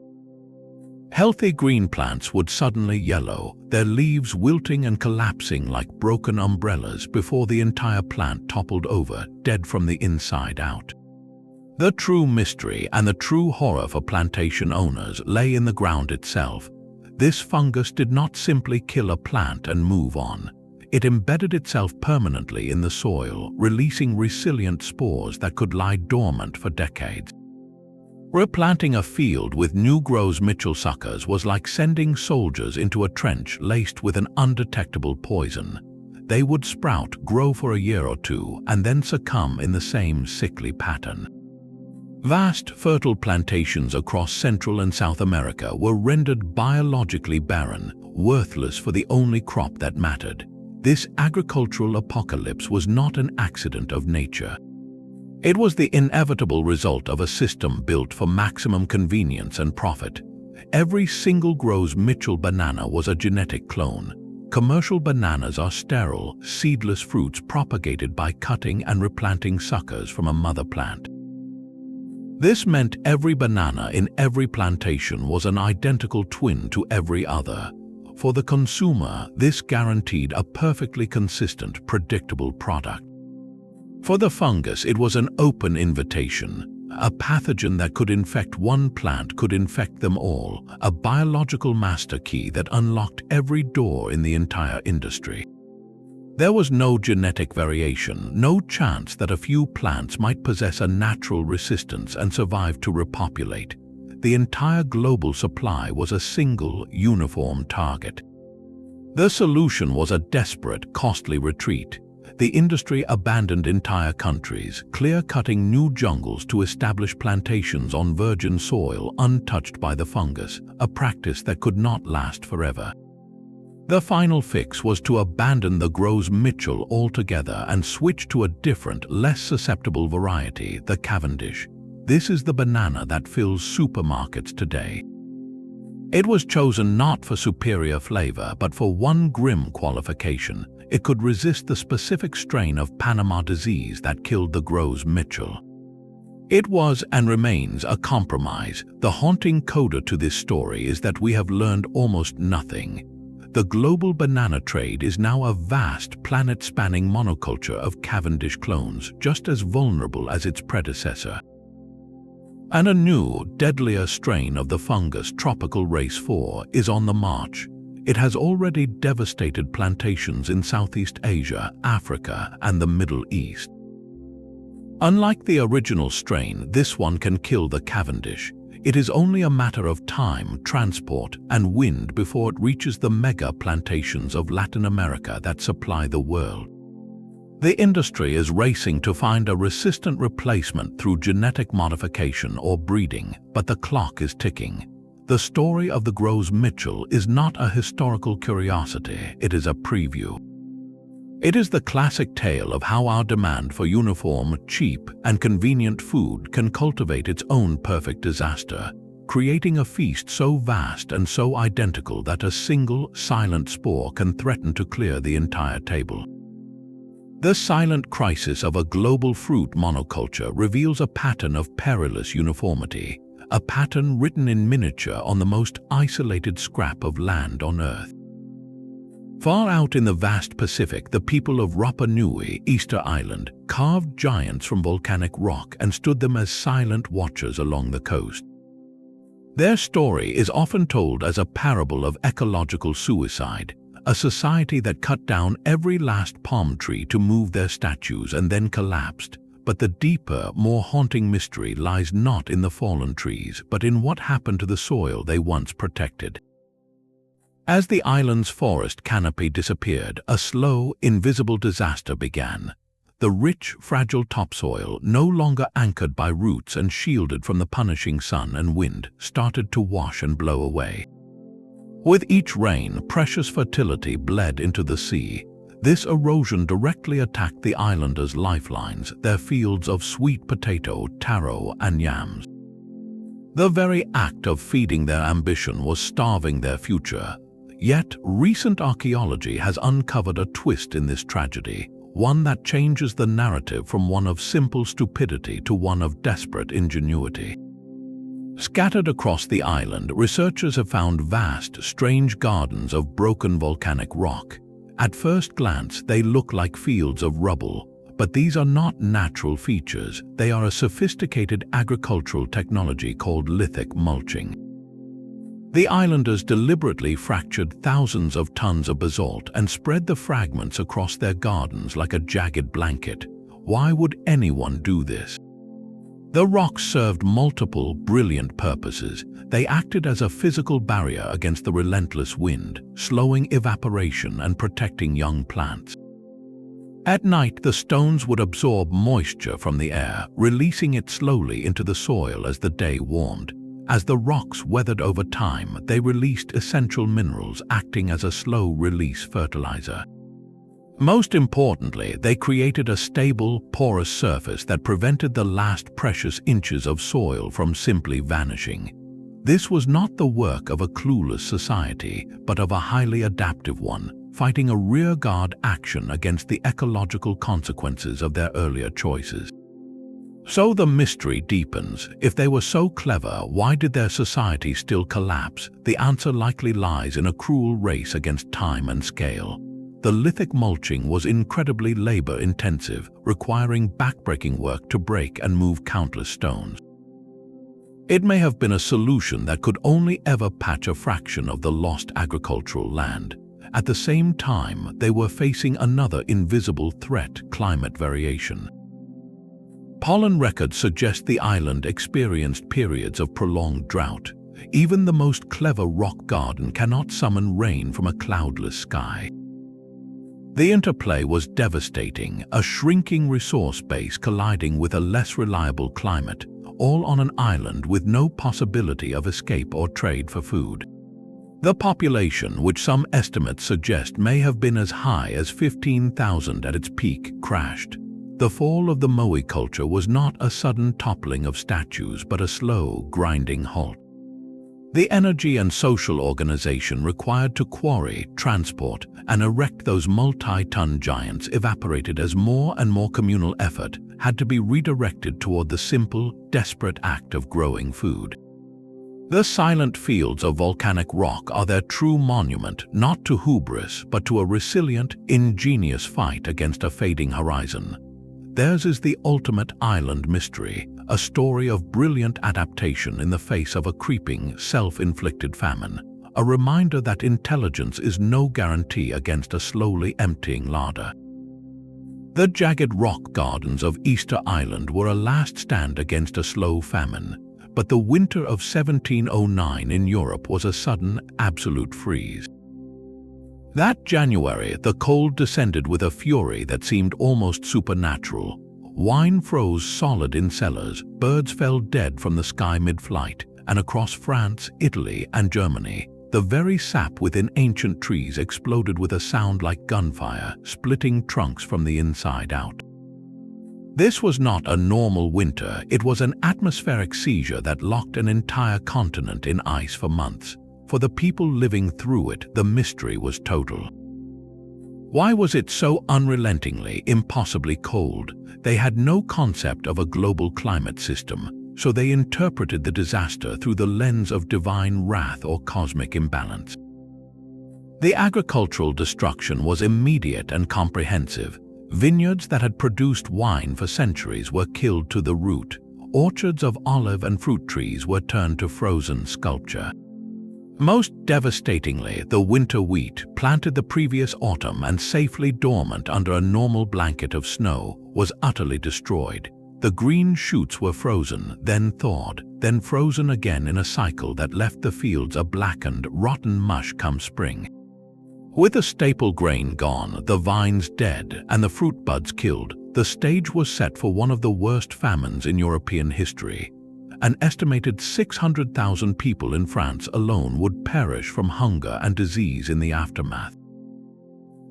Healthy green plants would suddenly yellow, their leaves wilting and collapsing like broken umbrellas before the entire plant toppled over, dead from the inside out. The true mystery and the true horror for plantation owners lay in the ground itself. This fungus did not simply kill a plant and move on. It embedded itself permanently in the soil, releasing resilient spores that could lie dormant for decades. Replanting a field with new Gros Michel suckers was like sending soldiers into a trench laced with an undetectable poison. They would sprout, grow for a year or two, and then succumb in the same sickly pattern. Vast, fertile plantations across Central and South America were rendered biologically barren, worthless for the only crop that mattered. This agricultural apocalypse was not an accident of nature. It was the inevitable result of a system built for maximum convenience and profit. Every single Gros Michel banana was a genetic clone. Commercial bananas are sterile, seedless fruits propagated by cutting and replanting suckers from a mother plant. This meant every banana in every plantation was an identical twin to every other. For the consumer, this guaranteed a perfectly consistent, predictable product. For the fungus, it was an open invitation. A pathogen that could infect one plant could infect them all, a biological master key that unlocked every door in the entire industry. There was no genetic variation, no chance that a few plants might possess a natural resistance and survive to repopulate. The entire global supply was a single, uniform target. The solution was a desperate, costly retreat. The industry abandoned entire countries, clear-cutting new jungles to establish plantations on virgin soil untouched by the fungus, a practice that could not last forever. The final fix was to abandon the Gros Michel altogether and switch to a different, less susceptible variety, the Cavendish. This is the banana that fills supermarkets today. It was chosen not for superior flavor, but for one grim qualification. It could resist the specific strain of Panama disease that killed the Gros Michel. It was and remains a compromise. The haunting coda to this story is that we have learned almost nothing. The global banana trade is now a vast, planet-spanning monoculture of Cavendish clones, just as vulnerable as its predecessor. And a new, deadlier strain of the fungus, tropical race 4, is on the march. It has already devastated plantations in Southeast Asia, Africa, and the Middle East. Unlike the original strain, this one can kill the Cavendish. It is only a matter of time, transport, and wind before it reaches the mega plantations of Latin America that supply the world. The industry is racing to find a resistant replacement through genetic modification or breeding, but the clock is ticking. The story of the Gros Michel is not a historical curiosity, it is a preview. It is the classic tale of how our demand for uniform, cheap, and convenient food can cultivate its own perfect disaster, creating a feast so vast and so identical that a single, silent spore can threaten to clear the entire table. The silent crisis of a global fruit monoculture reveals a pattern of perilous uniformity, a pattern written in miniature on the most isolated scrap of land on Earth. Far out in the vast Pacific, the people of Rapa Nui, Easter Island, carved giants from volcanic rock and stood them as silent watchers along the coast. Their story is often told as a parable of ecological suicide, a society that cut down every last palm tree to move their statues and then collapsed. But the deeper, more haunting mystery lies not in the fallen trees, but in what happened to the soil they once protected. As the island's forest canopy disappeared, a slow, invisible disaster began. The rich, fragile topsoil, no longer anchored by roots and shielded from the punishing sun and wind, started to wash and blow away. With each rain, precious fertility bled into the sea. This erosion directly attacked the islanders' lifelines, their fields of sweet potato, taro, and yams. The very act of feeding their ambition was starving their future. Yet, recent archaeology has uncovered a twist in this tragedy, one that changes the narrative from one of simple stupidity to one of desperate ingenuity. Scattered across the island, researchers have found vast, strange gardens of broken volcanic rock. At first glance, they look like fields of rubble, but these are not natural features. They are a sophisticated agricultural technology called lithic mulching. The islanders deliberately fractured thousands of tons of basalt and spread the fragments across their gardens like a jagged blanket. Why would anyone do this? The rocks served multiple, brilliant purposes. They acted as a physical barrier against the relentless wind, slowing evaporation and protecting young plants. At night, the stones would absorb moisture from the air, releasing it slowly into the soil as the day warmed. As the rocks weathered over time, they released essential minerals, acting as a slow-release fertilizer. Most importantly, they created a stable, porous surface that prevented the last precious inches of soil from simply vanishing. This was not the work of a clueless society, but of a highly adaptive one, fighting a rearguard action against the ecological consequences of their earlier choices. So the mystery deepens. If they were so clever, why did their society still collapse? The answer likely lies in a cruel race against time and scale. The lithic mulching was incredibly labor-intensive, requiring backbreaking work to break and move countless stones. It may have been a solution that could only ever patch a fraction of the lost agricultural land. At the same time, they were facing another invisible threat: climate variation. Pollen records suggest the island experienced periods of prolonged drought. Even the most clever rock garden cannot summon rain from a cloudless sky. The interplay was devastating, a shrinking resource base colliding with a less reliable climate, all on an island with no possibility of escape or trade for food. The population, which some estimates suggest may have been as high as 15,000 at its peak, crashed. The fall of the Moai culture was not a sudden toppling of statues, but a slow, grinding halt. The energy and social organization required to quarry, transport, and erect those multi-ton giants evaporated as more and more communal effort had to be redirected toward the simple, desperate act of growing food. The silent fields of volcanic rock are their true monument, not to hubris, but to a resilient, ingenious fight against a fading horizon. Theirs is the ultimate island mystery, a story of brilliant adaptation in the face of a creeping, self-inflicted famine, a reminder that intelligence is no guarantee against a slowly emptying larder. The jagged rock gardens of Easter Island were a last stand against a slow famine, but the winter of 1709 in Europe was a sudden, absolute freeze. That January, the cold descended with a fury that seemed almost supernatural. Wine froze solid in cellars, birds fell dead from the sky mid-flight, and across France, Italy, and Germany, the very sap within ancient trees exploded with a sound like gunfire, splitting trunks from the inside out. This was not a normal winter, it was an atmospheric seizure that locked an entire continent in ice for months. For the people living through it, the mystery was total. Why was it so unrelentingly, impossibly cold? They had no concept of a global climate system, so they interpreted the disaster through the lens of divine wrath or cosmic imbalance. The agricultural destruction was immediate and comprehensive. Vineyards that had produced wine for centuries were killed to the root. Orchards of olive and fruit trees were turned to frozen sculpture. Most devastatingly, the winter wheat, planted the previous autumn and safely dormant under a normal blanket of snow, was utterly destroyed. The green shoots were frozen, then thawed, then frozen again in a cycle that left the fields a blackened, rotten mush come spring. With the staple grain gone, the vines dead, and the fruit buds killed, the stage was set for one of the worst famines in European history. An estimated 600,000 people in France alone would perish from hunger and disease in the aftermath.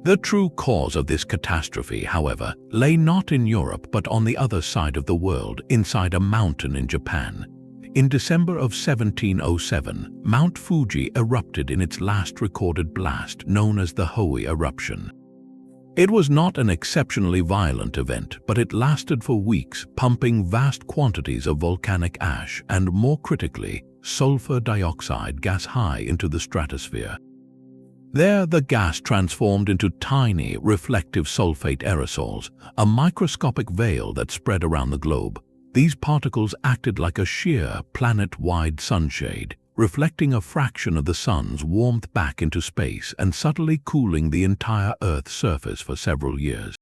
The true cause of this catastrophe, however, lay not in Europe but on the other side of the world, inside a mountain in Japan. In December of 1707, Mount Fuji erupted in its last recorded blast, known as the Hoei eruption. It was not an exceptionally violent event, but it lasted for weeks, pumping vast quantities of volcanic ash and, more critically, sulfur dioxide gas high into the stratosphere. There, the gas transformed into tiny, reflective sulfate aerosols, a microscopic veil that spread around the globe. These particles acted like a sheer, planet-wide sunshade, reflecting a fraction of the sun's warmth back into space and subtly cooling the entire Earth's surface for several years.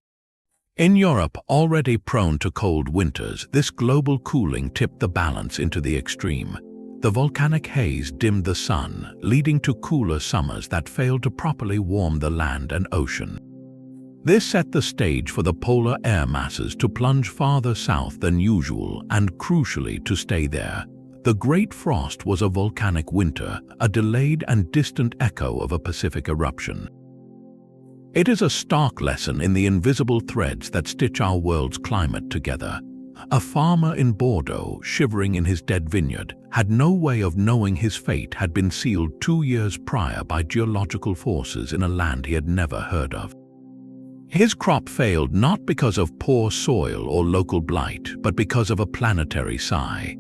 In Europe, already prone to cold winters, this global cooling tipped the balance into the extreme. The volcanic haze dimmed the sun, leading to cooler summers that failed to properly warm the land and ocean. This set the stage for the polar air masses to plunge farther south than usual and, crucially, to stay there. The Great Frost was a volcanic winter, a delayed and distant echo of a Pacific eruption. It is a stark lesson in the invisible threads that stitch our world's climate together. A farmer in Bordeaux, shivering in his dead vineyard, had no way of knowing his fate had been sealed 2 years prior by geological forces in a land he had never heard of. His crop failed not because of poor soil or local blight, but because of a planetary sigh.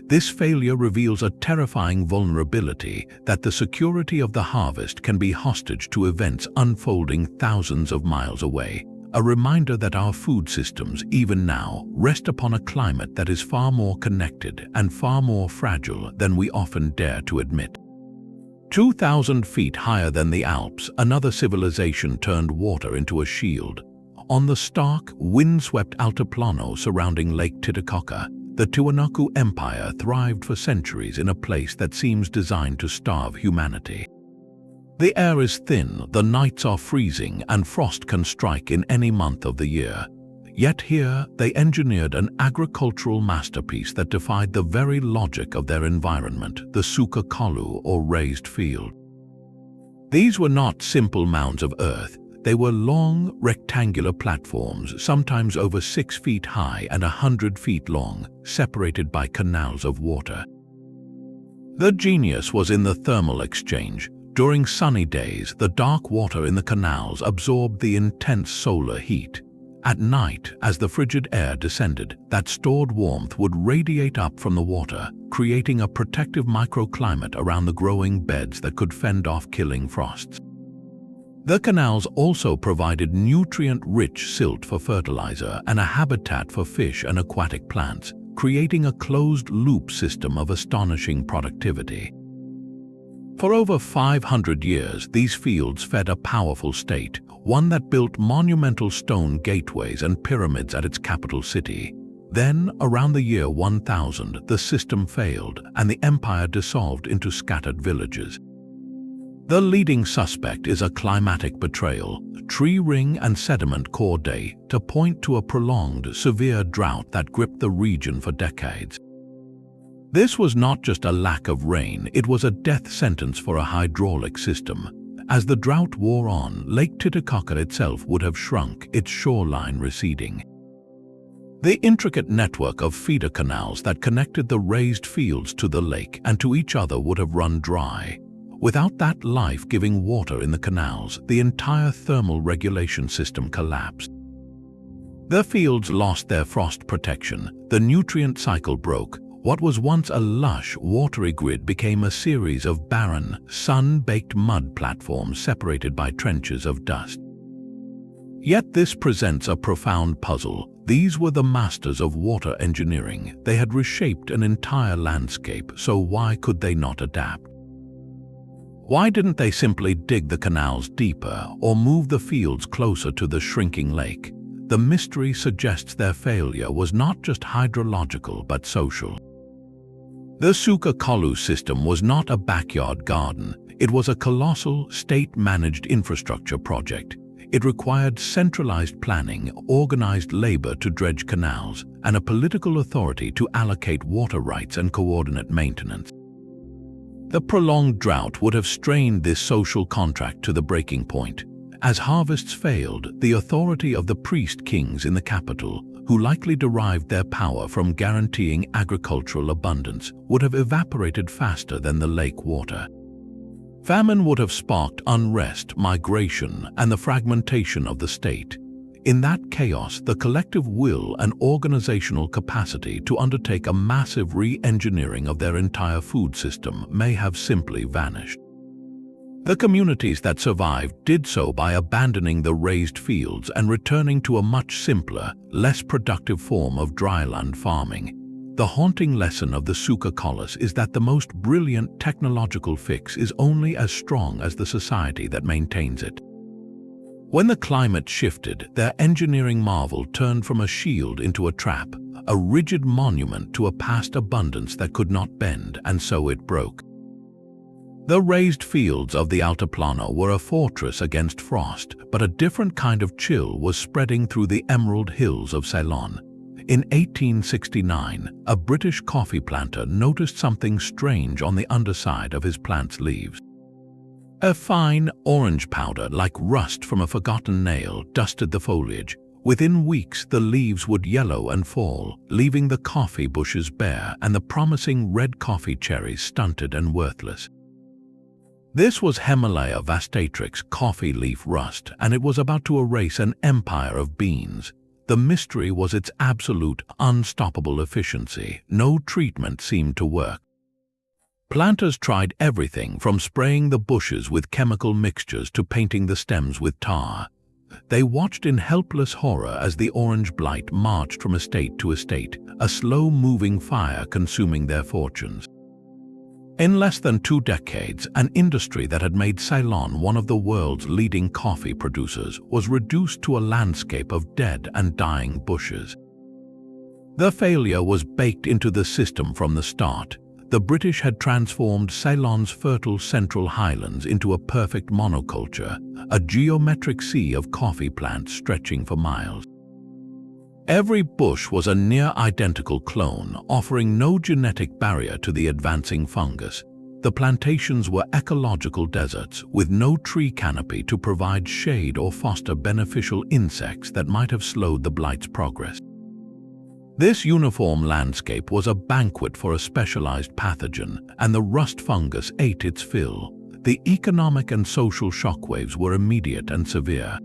This failure reveals a terrifying vulnerability that the security of the harvest can be hostage to events unfolding thousands of miles away. A reminder that our food systems, even now, rest upon a climate that is far more connected and far more fragile than we often dare to admit. 2,000 feet higher than the Alps, another civilization turned water into a shield. On the stark, windswept Altiplano surrounding Lake Titicaca, the Tiwanaku Empire thrived for centuries in a place that seems designed to starve humanity. The air is thin, the nights are freezing, and frost can strike in any month of the year. Yet here, they engineered an agricultural masterpiece that defied the very logic of their environment, the suka kalu, or raised field. These were not simple mounds of earth. They were long, rectangular platforms, sometimes over 6 feet high and 100 feet long, separated by canals of water. The genius was in the thermal exchange. During sunny days, the dark water in the canals absorbed the intense solar heat. At night, as the frigid air descended, that stored warmth would radiate up from the water, creating a protective microclimate around the growing beds that could fend off killing frosts. The canals also provided nutrient-rich silt for fertilizer and a habitat for fish and aquatic plants, creating a closed-loop system of astonishing productivity. For over 500 years, these fields fed a powerful state, one that built monumental stone gateways and pyramids at its capital city. Then, around the year 1000, the system failed and the empire dissolved into scattered villages. The leading suspect is a climatic betrayal, tree ring and sediment core day, to point to a prolonged, severe drought that gripped the region for decades. This was not just a lack of rain, it was a death sentence for a hydraulic system. As the drought wore on, Lake Titicaca itself would have shrunk, its shoreline receding. The intricate network of feeder canals that connected the raised fields to the lake and to each other would have run dry. Without that life-giving water in the canals, the entire thermal regulation system collapsed. The fields lost their frost protection, the nutrient cycle broke. What was once a lush, watery grid became a series of barren, sun-baked mud platforms separated by trenches of dust. Yet this presents a profound puzzle. These were the masters of water engineering. They had reshaped an entire landscape, so why could they not adapt? Why didn't they simply dig the canals deeper or move the fields closer to the shrinking lake? The mystery suggests their failure was not just hydrological but social. The Suka Kalu system was not a backyard garden. It was a colossal, state-managed infrastructure project. It required centralized planning, organized labor to dredge canals, and a political authority to allocate water rights and coordinate maintenance. The prolonged drought would have strained this social contract to the breaking point. As harvests failed, the authority of the priest-kings in the capital, who likely derived their power from guaranteeing agricultural abundance, would have evaporated faster than the lake water. Famine would have sparked unrest, migration, and the fragmentation of the state. In that chaos, the collective will and organizational capacity to undertake a massive re-engineering of their entire food system may have simply vanished. The communities that survived did so by abandoning the raised fields and returning to a much simpler, less productive form of dryland farming. The haunting lesson of the Suka Colossus is that the most brilliant technological fix is only as strong as the society that maintains it. When the climate shifted, their engineering marvel turned from a shield into a trap, a rigid monument to a past abundance that could not bend, and so it broke. The raised fields of the Altiplano were a fortress against frost, but a different kind of chill was spreading through the emerald hills of Ceylon. In 1869, a British coffee planter noticed something strange on the underside of his plant's leaves. A fine orange powder like rust from a forgotten nail dusted the foliage. Within weeks, the leaves would yellow and fall, leaving the coffee bushes bare and the promising red coffee cherries stunted and worthless. This was Himalaya vastatrix coffee leaf rust, and it was about to erase an empire of beans. The mystery was its absolute, unstoppable efficiency. No treatment seemed to work. Planters tried everything from spraying the bushes with chemical mixtures to painting the stems with tar. They watched in helpless horror as the orange blight marched from estate to estate, a slow-moving fire consuming their fortunes. In less than 2 decades, an industry that had made Ceylon one of the world's leading coffee producers was reduced to a landscape of dead and dying bushes. The failure was baked into the system from the start. The British had transformed Ceylon's fertile central highlands into a perfect monoculture, a geometric sea of coffee plants stretching for miles. Every bush was a near-identical clone, offering no genetic barrier to the advancing fungus. The plantations were ecological deserts, with no tree canopy to provide shade or foster beneficial insects that might have slowed the blight's progress. This uniform landscape was a banquet for a specialized pathogen, and the rust fungus ate its fill. The economic and social shockwaves were immediate and severe.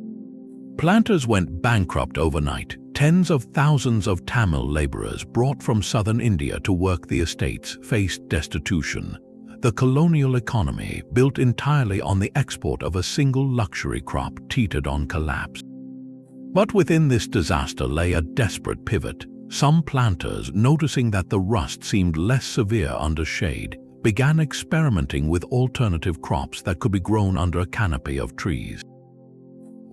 Planters went bankrupt overnight. Tens of thousands of Tamil laborers brought from southern India to work the estates faced destitution. The colonial economy, built entirely on the export of a single luxury crop, teetered on collapse. But within this disaster lay a desperate pivot. Some planters, noticing that the rust seemed less severe under shade, began experimenting with alternative crops that could be grown under a canopy of trees.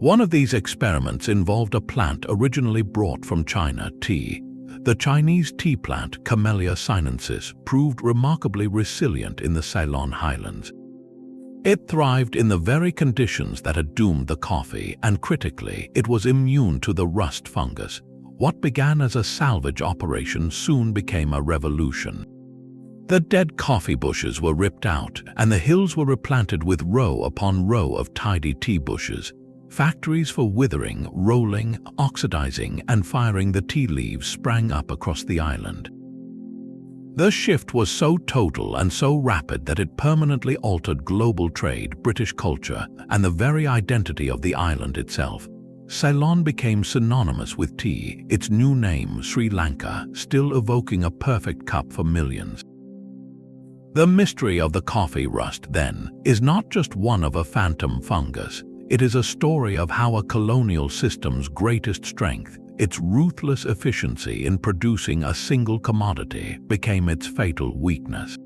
One of these experiments involved a plant originally brought from China, tea. The Chinese tea plant, Camellia sinensis, proved remarkably resilient in the Ceylon highlands. It thrived in the very conditions that had doomed the coffee, and critically, it was immune to the rust fungus. What began as a salvage operation soon became a revolution. The dead coffee bushes were ripped out, and the hills were replanted with row upon row of tidy tea bushes. Factories for withering, rolling, oxidizing, and firing the tea leaves sprang up across the island. The shift was so total and so rapid that it permanently altered global trade, British culture, and the very identity of the island itself. Ceylon became synonymous with tea, its new name, Sri Lanka, still evoking a perfect cup for millions. The mystery of the coffee rust, then, is not just one of a phantom fungus. It is a story of how a colonial system's greatest strength, its ruthless efficiency in producing a single commodity, became its fatal weakness.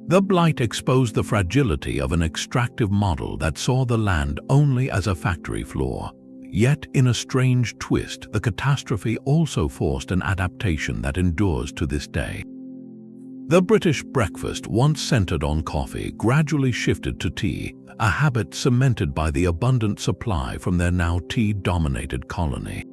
The blight exposed the fragility of an extractive model that saw the land only as a factory floor. Yet, in a strange twist, the catastrophe also forced an adaptation that endures to this day. The British breakfast, once centered on coffee, gradually shifted to tea, a habit cemented by the abundant supply from their now tea-dominated colony.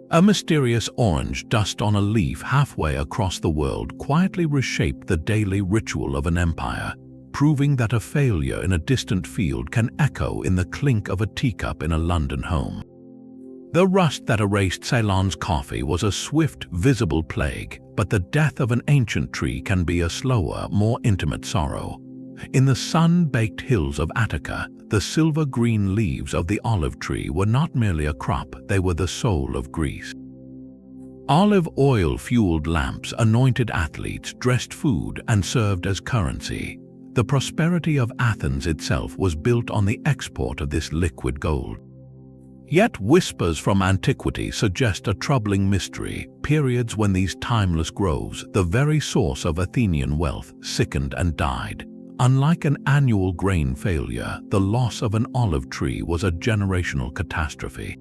A mysterious orange dust on a leaf halfway across the world quietly reshaped the daily ritual of an empire, proving that a failure in a distant field can echo in the clink of a teacup in a London home. The rust that erased Ceylon's coffee was a swift, visible plague, but the death of an ancient tree can be a slower, more intimate sorrow. In the sun-baked hills of Attica, the silver-green leaves of the olive tree were not merely a crop, they were the soul of Greece. Olive oil-fueled lamps anointed athletes, dressed food, and served as currency. The prosperity of Athens itself was built on the export of this liquid gold. Yet whispers from antiquity suggest a troubling mystery, periods when these timeless groves, the very source of Athenian wealth, sickened and died. Unlike an annual grain failure, the loss of an olive tree was a generational catastrophe.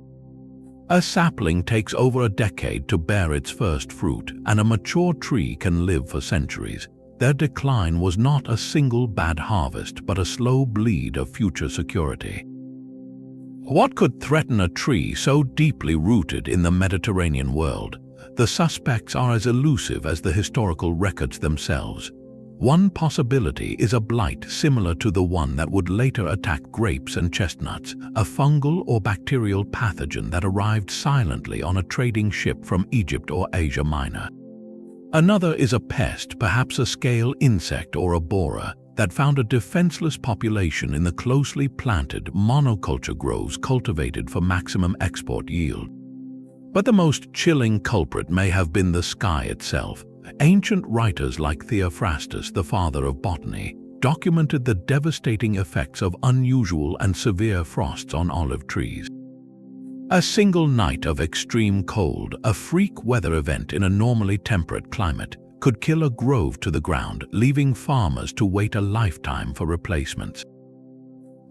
A sapling takes over a decade to bear its first fruit, and a mature tree can live for centuries. Their decline was not a single bad harvest, but a slow bleed of future security. What could threaten a tree so deeply rooted in the Mediterranean world? The suspects are as elusive as the historical records themselves. One possibility is a blight similar to the one that would later attack grapes and chestnuts, a fungal or bacterial pathogen that arrived silently on a trading ship from Egypt or Asia Minor. Another is a pest, perhaps a scale insect or a borer, that found a defenseless population in the closely planted monoculture groves cultivated for maximum export yield. But the most chilling culprit may have been the sky itself. Ancient writers like Theophrastus, the father of botany, documented the devastating effects of unusual and severe frosts on olive trees. A single night of extreme cold, a freak weather event in a normally temperate climate, could kill a grove to the ground, leaving farmers to wait a lifetime for replacements.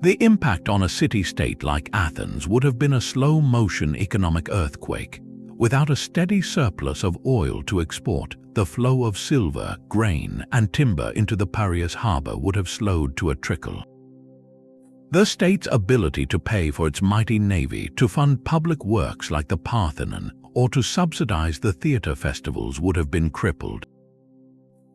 The impact on a city-state like Athens would have been a slow-motion economic earthquake. Without a steady surplus of oil to export, the flow of silver, grain, and timber into the Piraeus harbor would have slowed to a trickle. The state's ability to pay for its mighty navy, to fund public works like the Parthenon, or to subsidize the theater festivals would have been crippled.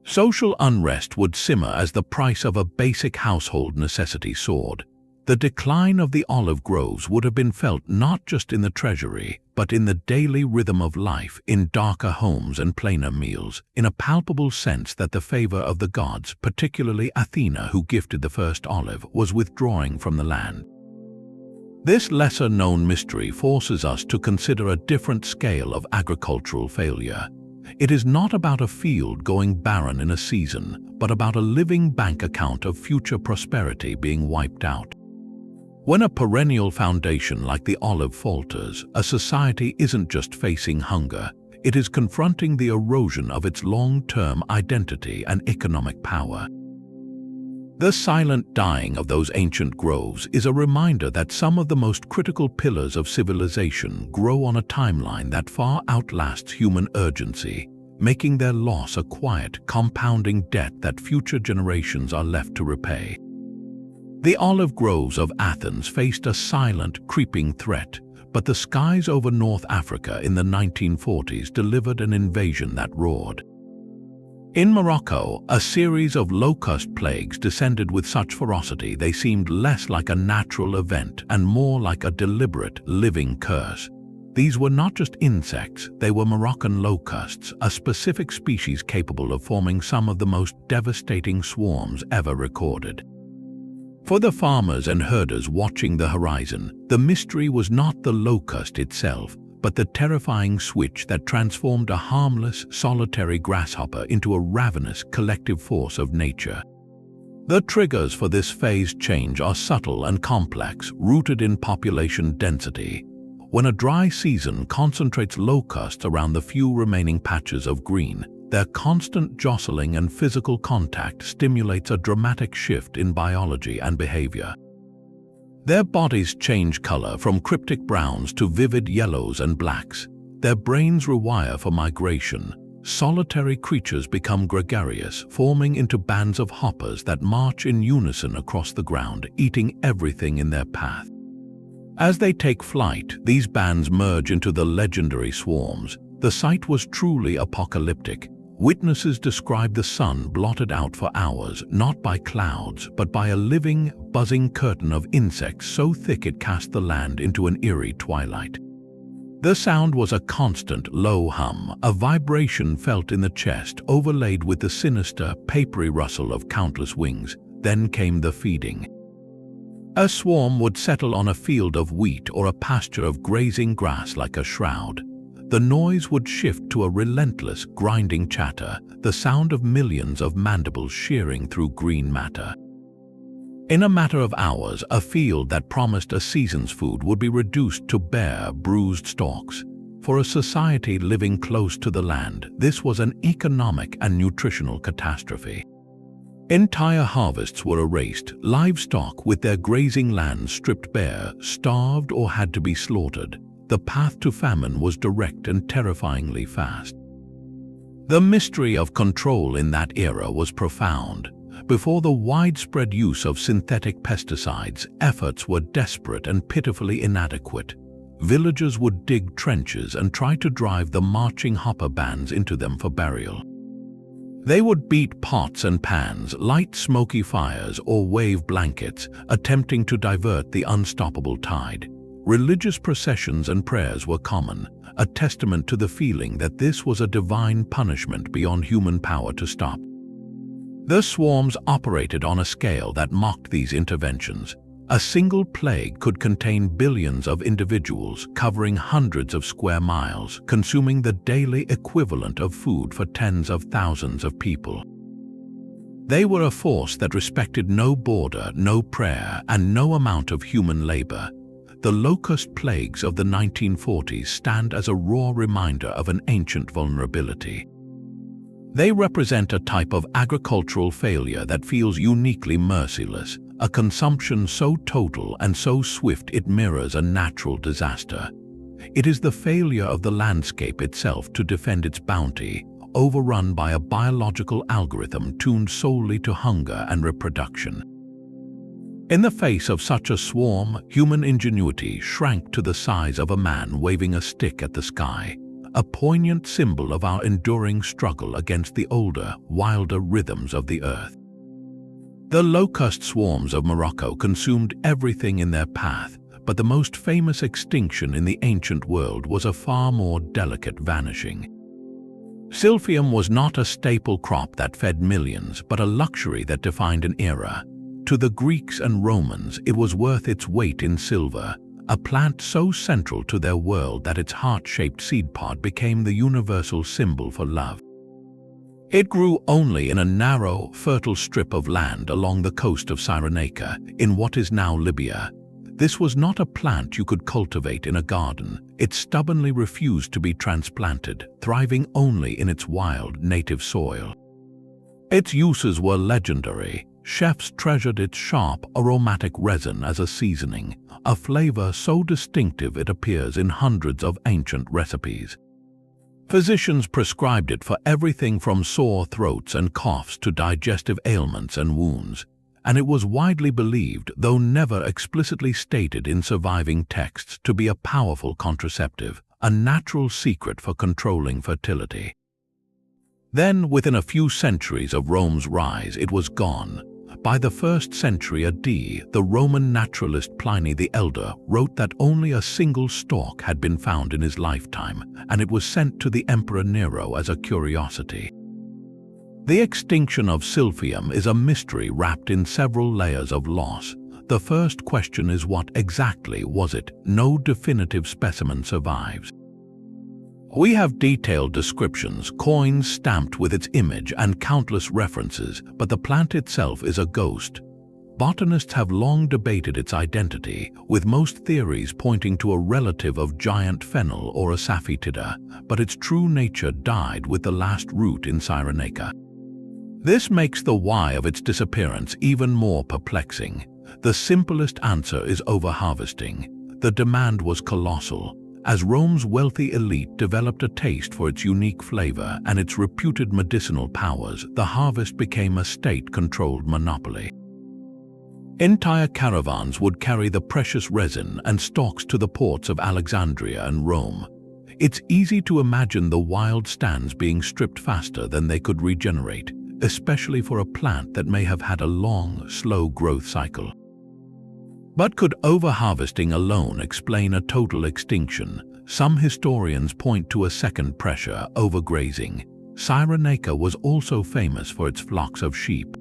Social unrest would simmer as the price of a basic household necessity soared. The decline of the olive groves would have been felt not just in the treasury, but in the daily rhythm of life, in darker homes and plainer meals, in a palpable sense that the favor of the gods, particularly Athena who gifted the first olive, was withdrawing from the land. This lesser-known mystery forces us to consider a different scale of agricultural failure. It is not about a field going barren in a season, but about a living bank account of future prosperity being wiped out. When a perennial foundation like the olive falters, a society isn't just facing hunger, it is confronting the erosion of its long-term identity and economic power. The silent dying of those ancient groves is a reminder that some of the most critical pillars of civilization grow on a timeline that far outlasts human urgency, making their loss a quiet, compounding debt that future generations are left to repay. The olive groves of Athens faced a silent, creeping threat, but the skies over North Africa in the 1940s delivered an invasion that roared. In Morocco, a series of locust plagues descended with such ferocity they seemed less like a natural event and more like a deliberate, living curse. These were not just insects, they were Moroccan locusts, a specific species capable of forming some of the most devastating swarms ever recorded. For the farmers and herders watching the horizon, the mystery was not the locust itself, but the terrifying switch that transformed a harmless, solitary grasshopper into a ravenous, collective force of nature. The triggers for this phase change are subtle and complex, rooted in population density. When a dry season concentrates locusts around the few remaining patches of green, their constant jostling and physical contact stimulates a dramatic shift in biology and behavior. Their bodies change color from cryptic browns to vivid yellows and blacks. Their brains rewire for migration. Solitary creatures become gregarious, forming into bands of hoppers that march in unison across the ground, eating everything in their path. As they take flight, these bands merge into the legendary swarms. The sight was truly apocalyptic. Witnesses describe the sun blotted out for hours, not by clouds, but by a living, buzzing curtain of insects so thick it cast the land into an eerie twilight. The sound was a constant, low hum, a vibration felt in the chest, overlaid with the sinister, papery rustle of countless wings. Then came the feeding. A swarm would settle on a field of wheat or a pasture of grazing grass like a shroud. The noise would shift to a relentless, grinding chatter, the sound of millions of mandibles shearing through green matter. In a matter of hours, a field that promised a season's food would be reduced to bare, bruised stalks. For a society living close to the land, this was an economic and nutritional catastrophe. Entire harvests were erased, livestock with their grazing lands stripped bare, starved or had to be slaughtered. The path to famine was direct and terrifyingly fast. The mystery of control in that era was profound. Before the widespread use of synthetic pesticides, efforts were desperate and pitifully inadequate. Villagers would dig trenches and try to drive the marching hopper bands into them for burial. They would beat pots and pans, light smoky fires, or wave blankets, attempting to divert the unstoppable tide. Religious processions and prayers were common, a testament to the feeling that this was a divine punishment beyond human power to stop. The swarms operated on a scale that mocked these interventions. A single plague could contain billions of individuals, covering hundreds of square miles, consuming the daily equivalent of food for tens of thousands of people. They were a force that respected no border, no prayer, and no amount of human labor. The locust plagues of the 1940s stand as a raw reminder of an ancient vulnerability. They represent a type of agricultural failure that feels uniquely merciless, a consumption so total and so swift it mirrors a natural disaster. It is the failure of the landscape itself to defend its bounty, overrun by a biological algorithm tuned solely to hunger and reproduction. In the face of such a swarm, human ingenuity shrank to the size of a man waving a stick at the sky, a poignant symbol of our enduring struggle against the older, wilder rhythms of the earth. The locust swarms of Morocco consumed everything in their path, but the most famous extinction in the ancient world was a far more delicate vanishing. Silphium was not a staple crop that fed millions, but a luxury that defined an era. To the Greeks and Romans, it was worth its weight in silver, a plant so central to their world that its heart-shaped seed pod became the universal symbol for love. It grew only in a narrow, fertile strip of land along the coast of Cyrenaica, in what is now Libya. This was not a plant you could cultivate in a garden. It stubbornly refused to be transplanted, thriving only in its wild, native soil. Its uses were legendary. Chefs treasured its sharp, aromatic resin as a seasoning, a flavor so distinctive it appears in hundreds of ancient recipes. Physicians prescribed it for everything from sore throats and coughs to digestive ailments and wounds, and it was widely believed, though never explicitly stated in surviving texts, to be a powerful contraceptive, a natural secret for controlling fertility. Then, within a few centuries of Rome's rise, it was gone. By the 1st century AD, the Roman naturalist Pliny the Elder wrote that only a single stalk had been found in his lifetime, and it was sent to the Emperor Nero as a curiosity. The extinction of silphium is a mystery wrapped in several layers of loss. The first question is, what exactly was it? No definitive specimen survives. We have detailed descriptions, coins stamped with its image, and countless references, but the plant itself is a ghost. Botanists have long debated its identity, with most theories pointing to a relative of giant fennel or a saphitida, but its true nature died with the last root in Cyrenaica. This makes the why of its disappearance even more perplexing. The simplest answer is overharvesting. The demand was colossal. As Rome's wealthy elite developed a taste for its unique flavor and its reputed medicinal powers, the harvest became a state-controlled monopoly. Entire caravans would carry the precious resin and stalks to the ports of Alexandria and Rome. It's easy to imagine the wild stands being stripped faster than they could regenerate, especially for a plant that may have had a long, slow growth cycle. But could overharvesting alone explain a total extinction? Some historians point to a second pressure: overgrazing. Cyrenaica was also famous for its flocks of sheep.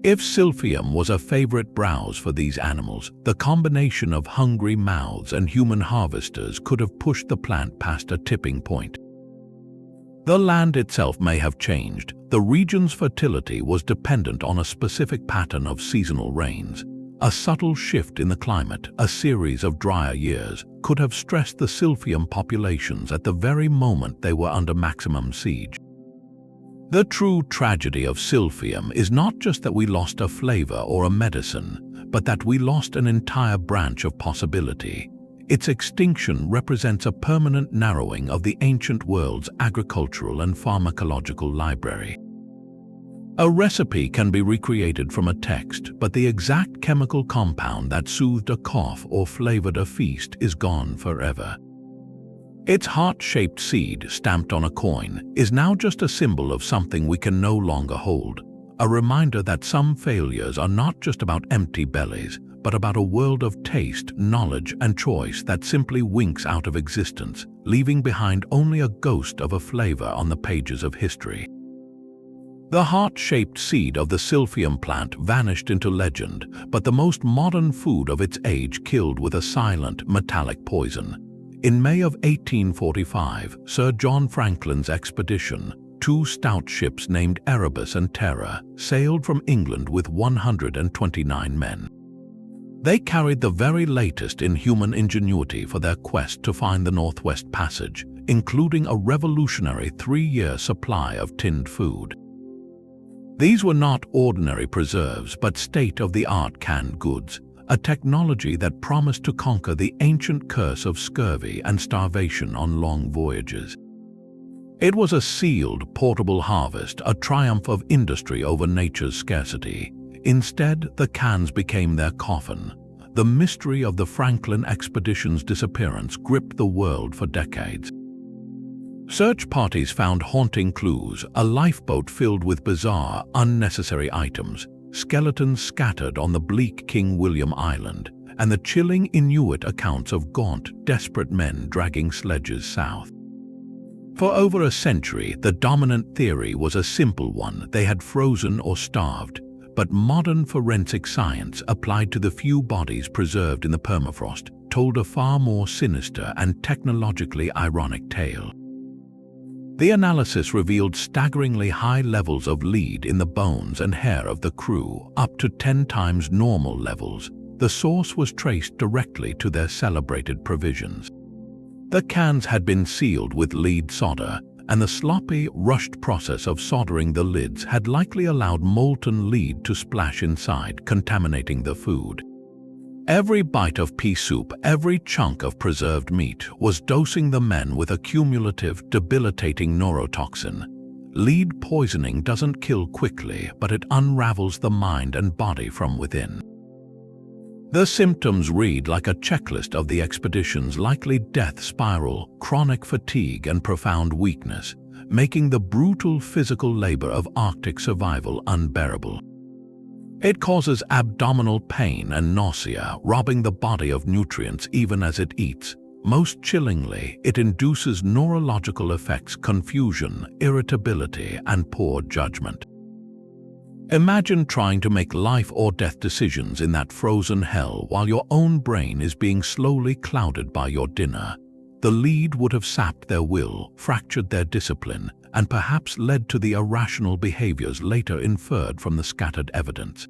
If silphium was a favorite browse for these animals, the combination of hungry mouths and human harvesters could have pushed the plant past a tipping point. The land itself may have changed. The region's fertility was dependent on a specific pattern of seasonal rains. A subtle shift in the climate, a series of drier years, could have stressed the silphium populations at the very moment they were under maximum siege. The true tragedy of silphium is not just that we lost a flavor or a medicine, but that we lost an entire branch of possibility. Its extinction represents a permanent narrowing of the ancient world's agricultural and pharmacological library. A recipe can be recreated from a text, but the exact chemical compound that soothed a cough or flavored a feast is gone forever. Its heart-shaped seed, stamped on a coin, is now just a symbol of something we can no longer hold, a reminder that some failures are not just about empty bellies, but about a world of taste, knowledge, and choice that simply winks out of existence, leaving behind only a ghost of a flavor on the pages of history. The heart-shaped seed of the silphium plant vanished into legend, but the most modern food of its age killed with a silent, metallic poison. In May of 1845, Sir John Franklin's expedition, two stout ships named Erebus and Terror, sailed from England with 129 men. They carried the very latest in human ingenuity for their quest to find the Northwest Passage, including a revolutionary 3-year supply of tinned food. These were not ordinary preserves, but state-of-the-art canned goods, a technology that promised to conquer the ancient curse of scurvy and starvation on long voyages. It was a sealed, portable harvest, a triumph of industry over nature's scarcity. Instead, the cans became their coffin. The mystery of the Franklin expedition's disappearance gripped the world for decades. Search parties found haunting clues: a lifeboat filled with bizarre, unnecessary items, skeletons scattered on the bleak King William Island, and the chilling Inuit accounts of gaunt, desperate men dragging sledges south. For over a century, the dominant theory was a simple one: they had frozen or starved. But modern forensic science, applied to the few bodies preserved in the permafrost, told a far more sinister and technologically ironic tale. The analysis revealed staggeringly high levels of lead in the bones and hair of the crew, up to 10 times normal levels. The source was traced directly to their celebrated provisions. The cans had been sealed with lead solder, and the sloppy, rushed process of soldering the lids had likely allowed molten lead to splash inside, contaminating the food. Every bite of pea soup, every chunk of preserved meat, was dosing the men with a cumulative, debilitating neurotoxin. Lead poisoning doesn't kill quickly, but it unravels the mind and body from within. The symptoms read like a checklist of the expedition's likely death spiral: chronic fatigue and profound weakness, making the brutal physical labor of Arctic survival unbearable. It causes abdominal pain and nausea, robbing the body of nutrients even as it eats. Most chillingly, it induces neurological effects: confusion, irritability, and poor judgment. Imagine trying to make life or death decisions in that frozen hell while your own brain is being slowly clouded by your dinner. The lead would have sapped their will, fractured their discipline, and perhaps led to the irrational behaviors later inferred from the scattered evidence.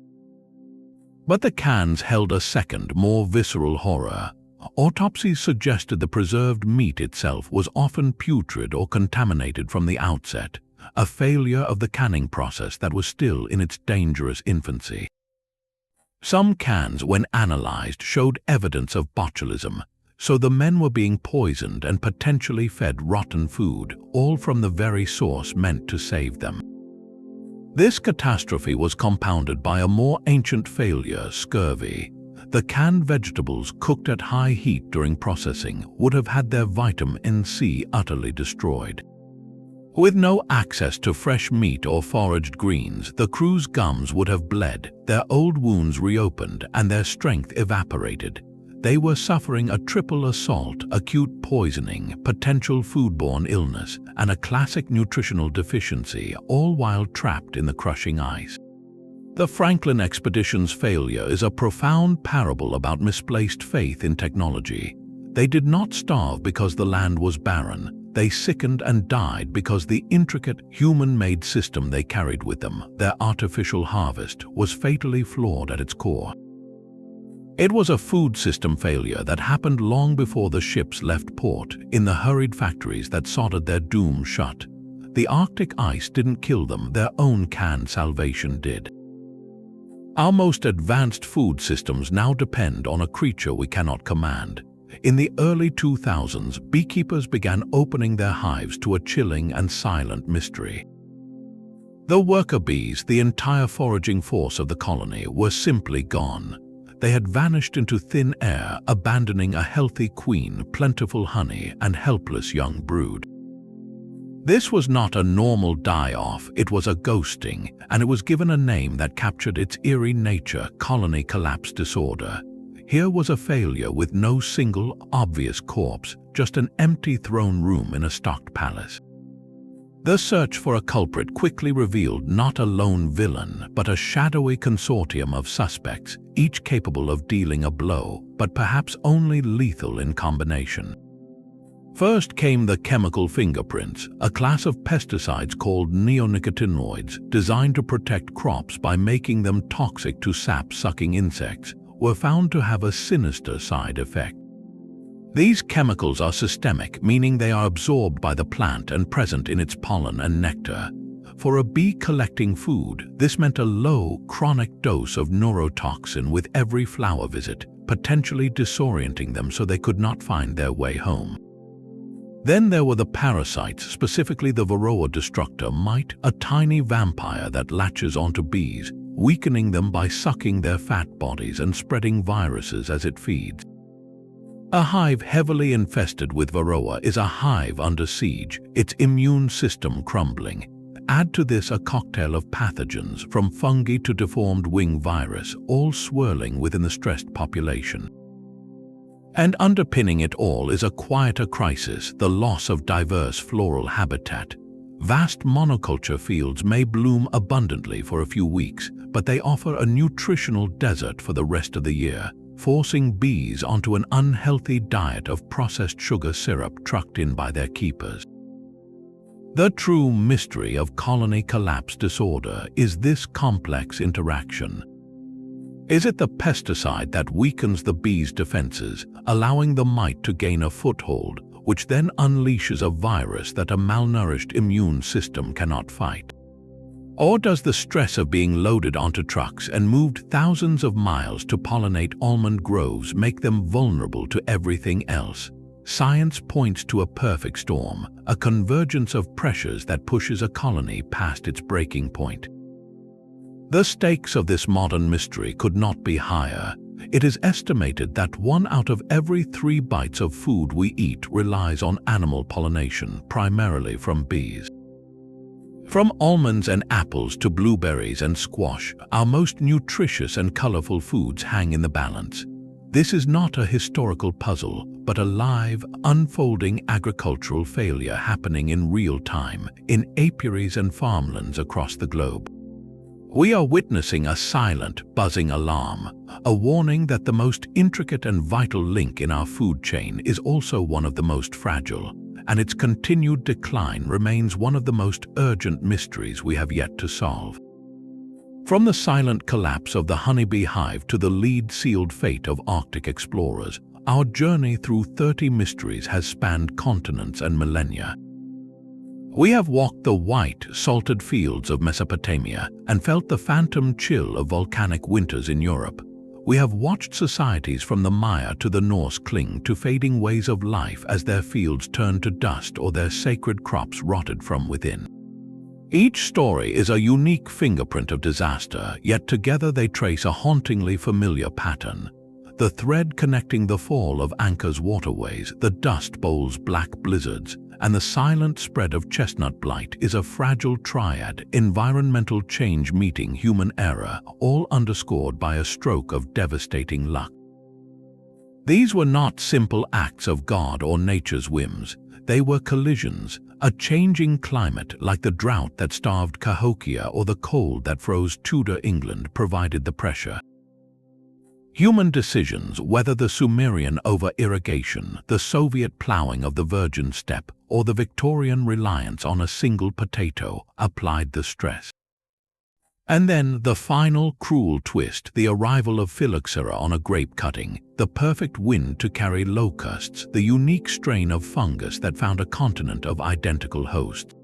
But the cans held a second, more visceral horror. Autopsies suggested the preserved meat itself was often putrid or contaminated from the outset, a failure of the canning process that was still in its dangerous infancy. Some cans, when analyzed, showed evidence of botulism, so the men were being poisoned and potentially fed rotten food, all from the very source meant to save them. This catastrophe was compounded by a more ancient failure: scurvy. The canned vegetables, cooked at high heat during processing, would have had their vitamin C utterly destroyed. With no access to fresh meat or foraged greens, the crew's gums would have bled, their old wounds reopened, and their strength evaporated. They were suffering a triple assault: acute poisoning, potential foodborne illness, and a classic nutritional deficiency, all while trapped in the crushing ice. The Franklin expedition's failure is a profound parable about misplaced faith in technology. They did not starve because the land was barren. They sickened and died because the intricate, human-made system they carried with them, their artificial harvest, was fatally flawed at its core. It was a food system failure that happened long before the ships left port, in the hurried factories that soldered their doom shut. The Arctic ice didn't kill them, their own canned salvation did. Our most advanced food systems now depend on a creature we cannot command. In the early 2000s, beekeepers began opening their hives to a chilling and silent mystery. The worker bees, the entire foraging force of the colony, were simply gone. they had vanished into thin air, abandoning a healthy queen, plentiful honey, and helpless young brood. This was not a normal die-off, it was a ghosting, and it was given a name that captured its eerie nature: colony collapse disorder. Here was a failure with no single, obvious corpse, just an empty throne room in a stocked palace. The search for a culprit quickly revealed not a lone villain, but a shadowy consortium of suspects, each capable of dealing a blow, but perhaps only lethal in combination. First came the chemical fingerprints, a class of pesticides called neonicotinoids, designed to protect crops by making them toxic to sap-sucking insects, were found to have a sinister side effect. These chemicals are systemic, meaning they are absorbed by the plant and present in its pollen and nectar. For a bee collecting food, this meant a low, chronic dose of neurotoxin with every flower visit, potentially disorienting them so they could not find their way home. Then there were the parasites, specifically the Varroa destructor mite, a tiny vampire that latches onto bees, weakening them by sucking their fat bodies and spreading viruses as it feeds. A hive heavily infested with Varroa is a hive under siege, its immune system crumbling. Add to this a cocktail of pathogens, from fungi to deformed wing virus, all swirling within the stressed population. And underpinning it all is a quieter crisis: the loss of diverse floral habitat. Vast monoculture fields may bloom abundantly for a few weeks, but they offer a nutritional desert for the rest of the year, forcing bees onto an unhealthy diet of processed sugar syrup trucked in by their keepers. The true mystery of colony collapse disorder is this complex interaction. Is it the pesticide that weakens the bee's defenses, allowing the mite to gain a foothold, which then unleashes a virus that a malnourished immune system cannot fight? Or does the stress of being loaded onto trucks and moved thousands of miles to pollinate almond groves make them vulnerable to everything else? Science points to a perfect storm, a convergence of pressures that pushes a colony past its breaking point. The stakes of this modern mystery could not be higher. It is estimated that 1 out of every 3 bites of food we eat relies on animal pollination, primarily from bees. From almonds and apples to blueberries and squash, our most nutritious and colorful foods hang in the balance. This is not a historical puzzle, but a live, unfolding agricultural failure happening in real time, in apiaries and farmlands across the globe. We are witnessing a silent, buzzing alarm, a warning that the most intricate and vital link in our food chain is also one of the most fragile, and its continued decline remains one of the most urgent mysteries we have yet to solve. From the silent collapse of the honeybee hive to the lead-sealed fate of Arctic explorers, our journey through 30 mysteries has spanned continents and millennia. We have walked the white, salted fields of Mesopotamia and felt the phantom chill of volcanic winters in Europe. We have watched societies from the Maya to the Norse cling to fading ways of life as their fields turned to dust or their sacred crops rotted from within. Each story is a unique fingerprint of disaster, yet together they trace a hauntingly familiar pattern. The thread connecting the fall of Angkor's waterways, the Dust Bowl's black blizzards, and the silent spread of chestnut blight is a fragile triad: environmental change meeting human error, all underscored by a stroke of devastating luck. These were not simple acts of God or nature's whims. They were collisions, a changing climate like the drought that starved Cahokia or the cold that froze Tudor England provided the pressure. Human decisions, whether the Sumerian over-irrigation, the Soviet plowing of the Virgin Steppe, or the Victorian reliance on a single potato, applied the stress. And then the final cruel twist, the arrival of phylloxera on a grape cutting, the perfect wind to carry locusts, the unique strain of fungus that found a continent of identical hosts.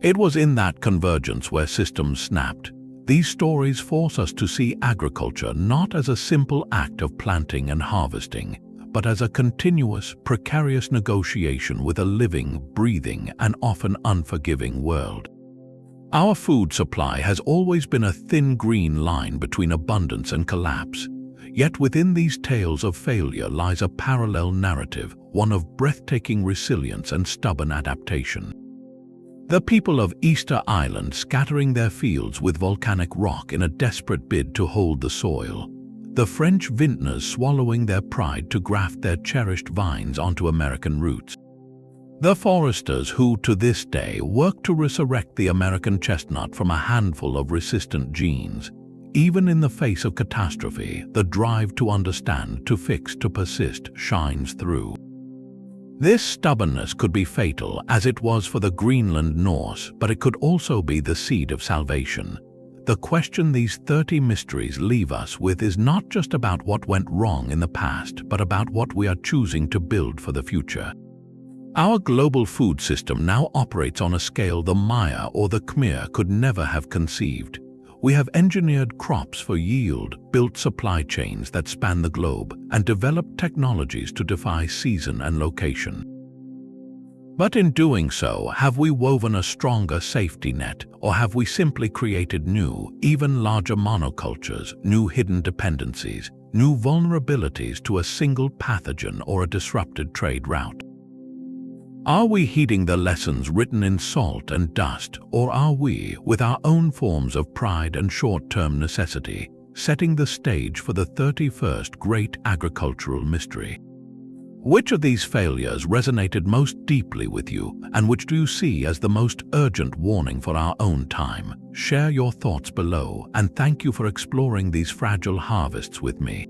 It was in that convergence where systems snapped. These stories force us to see agriculture not as a simple act of planting and harvesting, but as a continuous, precarious negotiation with a living, breathing, and often unforgiving world. Our food supply has always been a thin green line between abundance and collapse. Yet within these tales of failure lies a parallel narrative, one of breathtaking resilience and stubborn adaptation. The people of Easter Island scattering their fields with volcanic rock in a desperate bid to hold the soil. The French vintners swallowing their pride to graft their cherished vines onto American roots. The foresters who, to this day, work to resurrect the American chestnut from a handful of resistant genes. Even in the face of catastrophe, the drive to understand, to fix, to persist shines through. This stubbornness could be fatal, as it was for the Greenland Norse, but it could also be the seed of salvation. The question these 30 mysteries leave us with is not just about what went wrong in the past, but about what we are choosing to build for the future. Our global food system now operates on a scale the Maya or the Khmer could never have conceived. We have engineered crops for yield, built supply chains that span the globe, and developed technologies to defy season and location. But in doing so, have we woven a stronger safety net, or have we simply created new, even larger monocultures, new hidden dependencies, new vulnerabilities to a single pathogen or a disrupted trade route? Are we heeding the lessons written in salt and dust, or are we, with our own forms of pride and short-term necessity, setting the stage for the 31st great agricultural mystery? Which of these failures resonated most deeply with you, and which do you see as the most urgent warning for our own time? Share your thoughts below, and thank you for exploring these fragile harvests with me.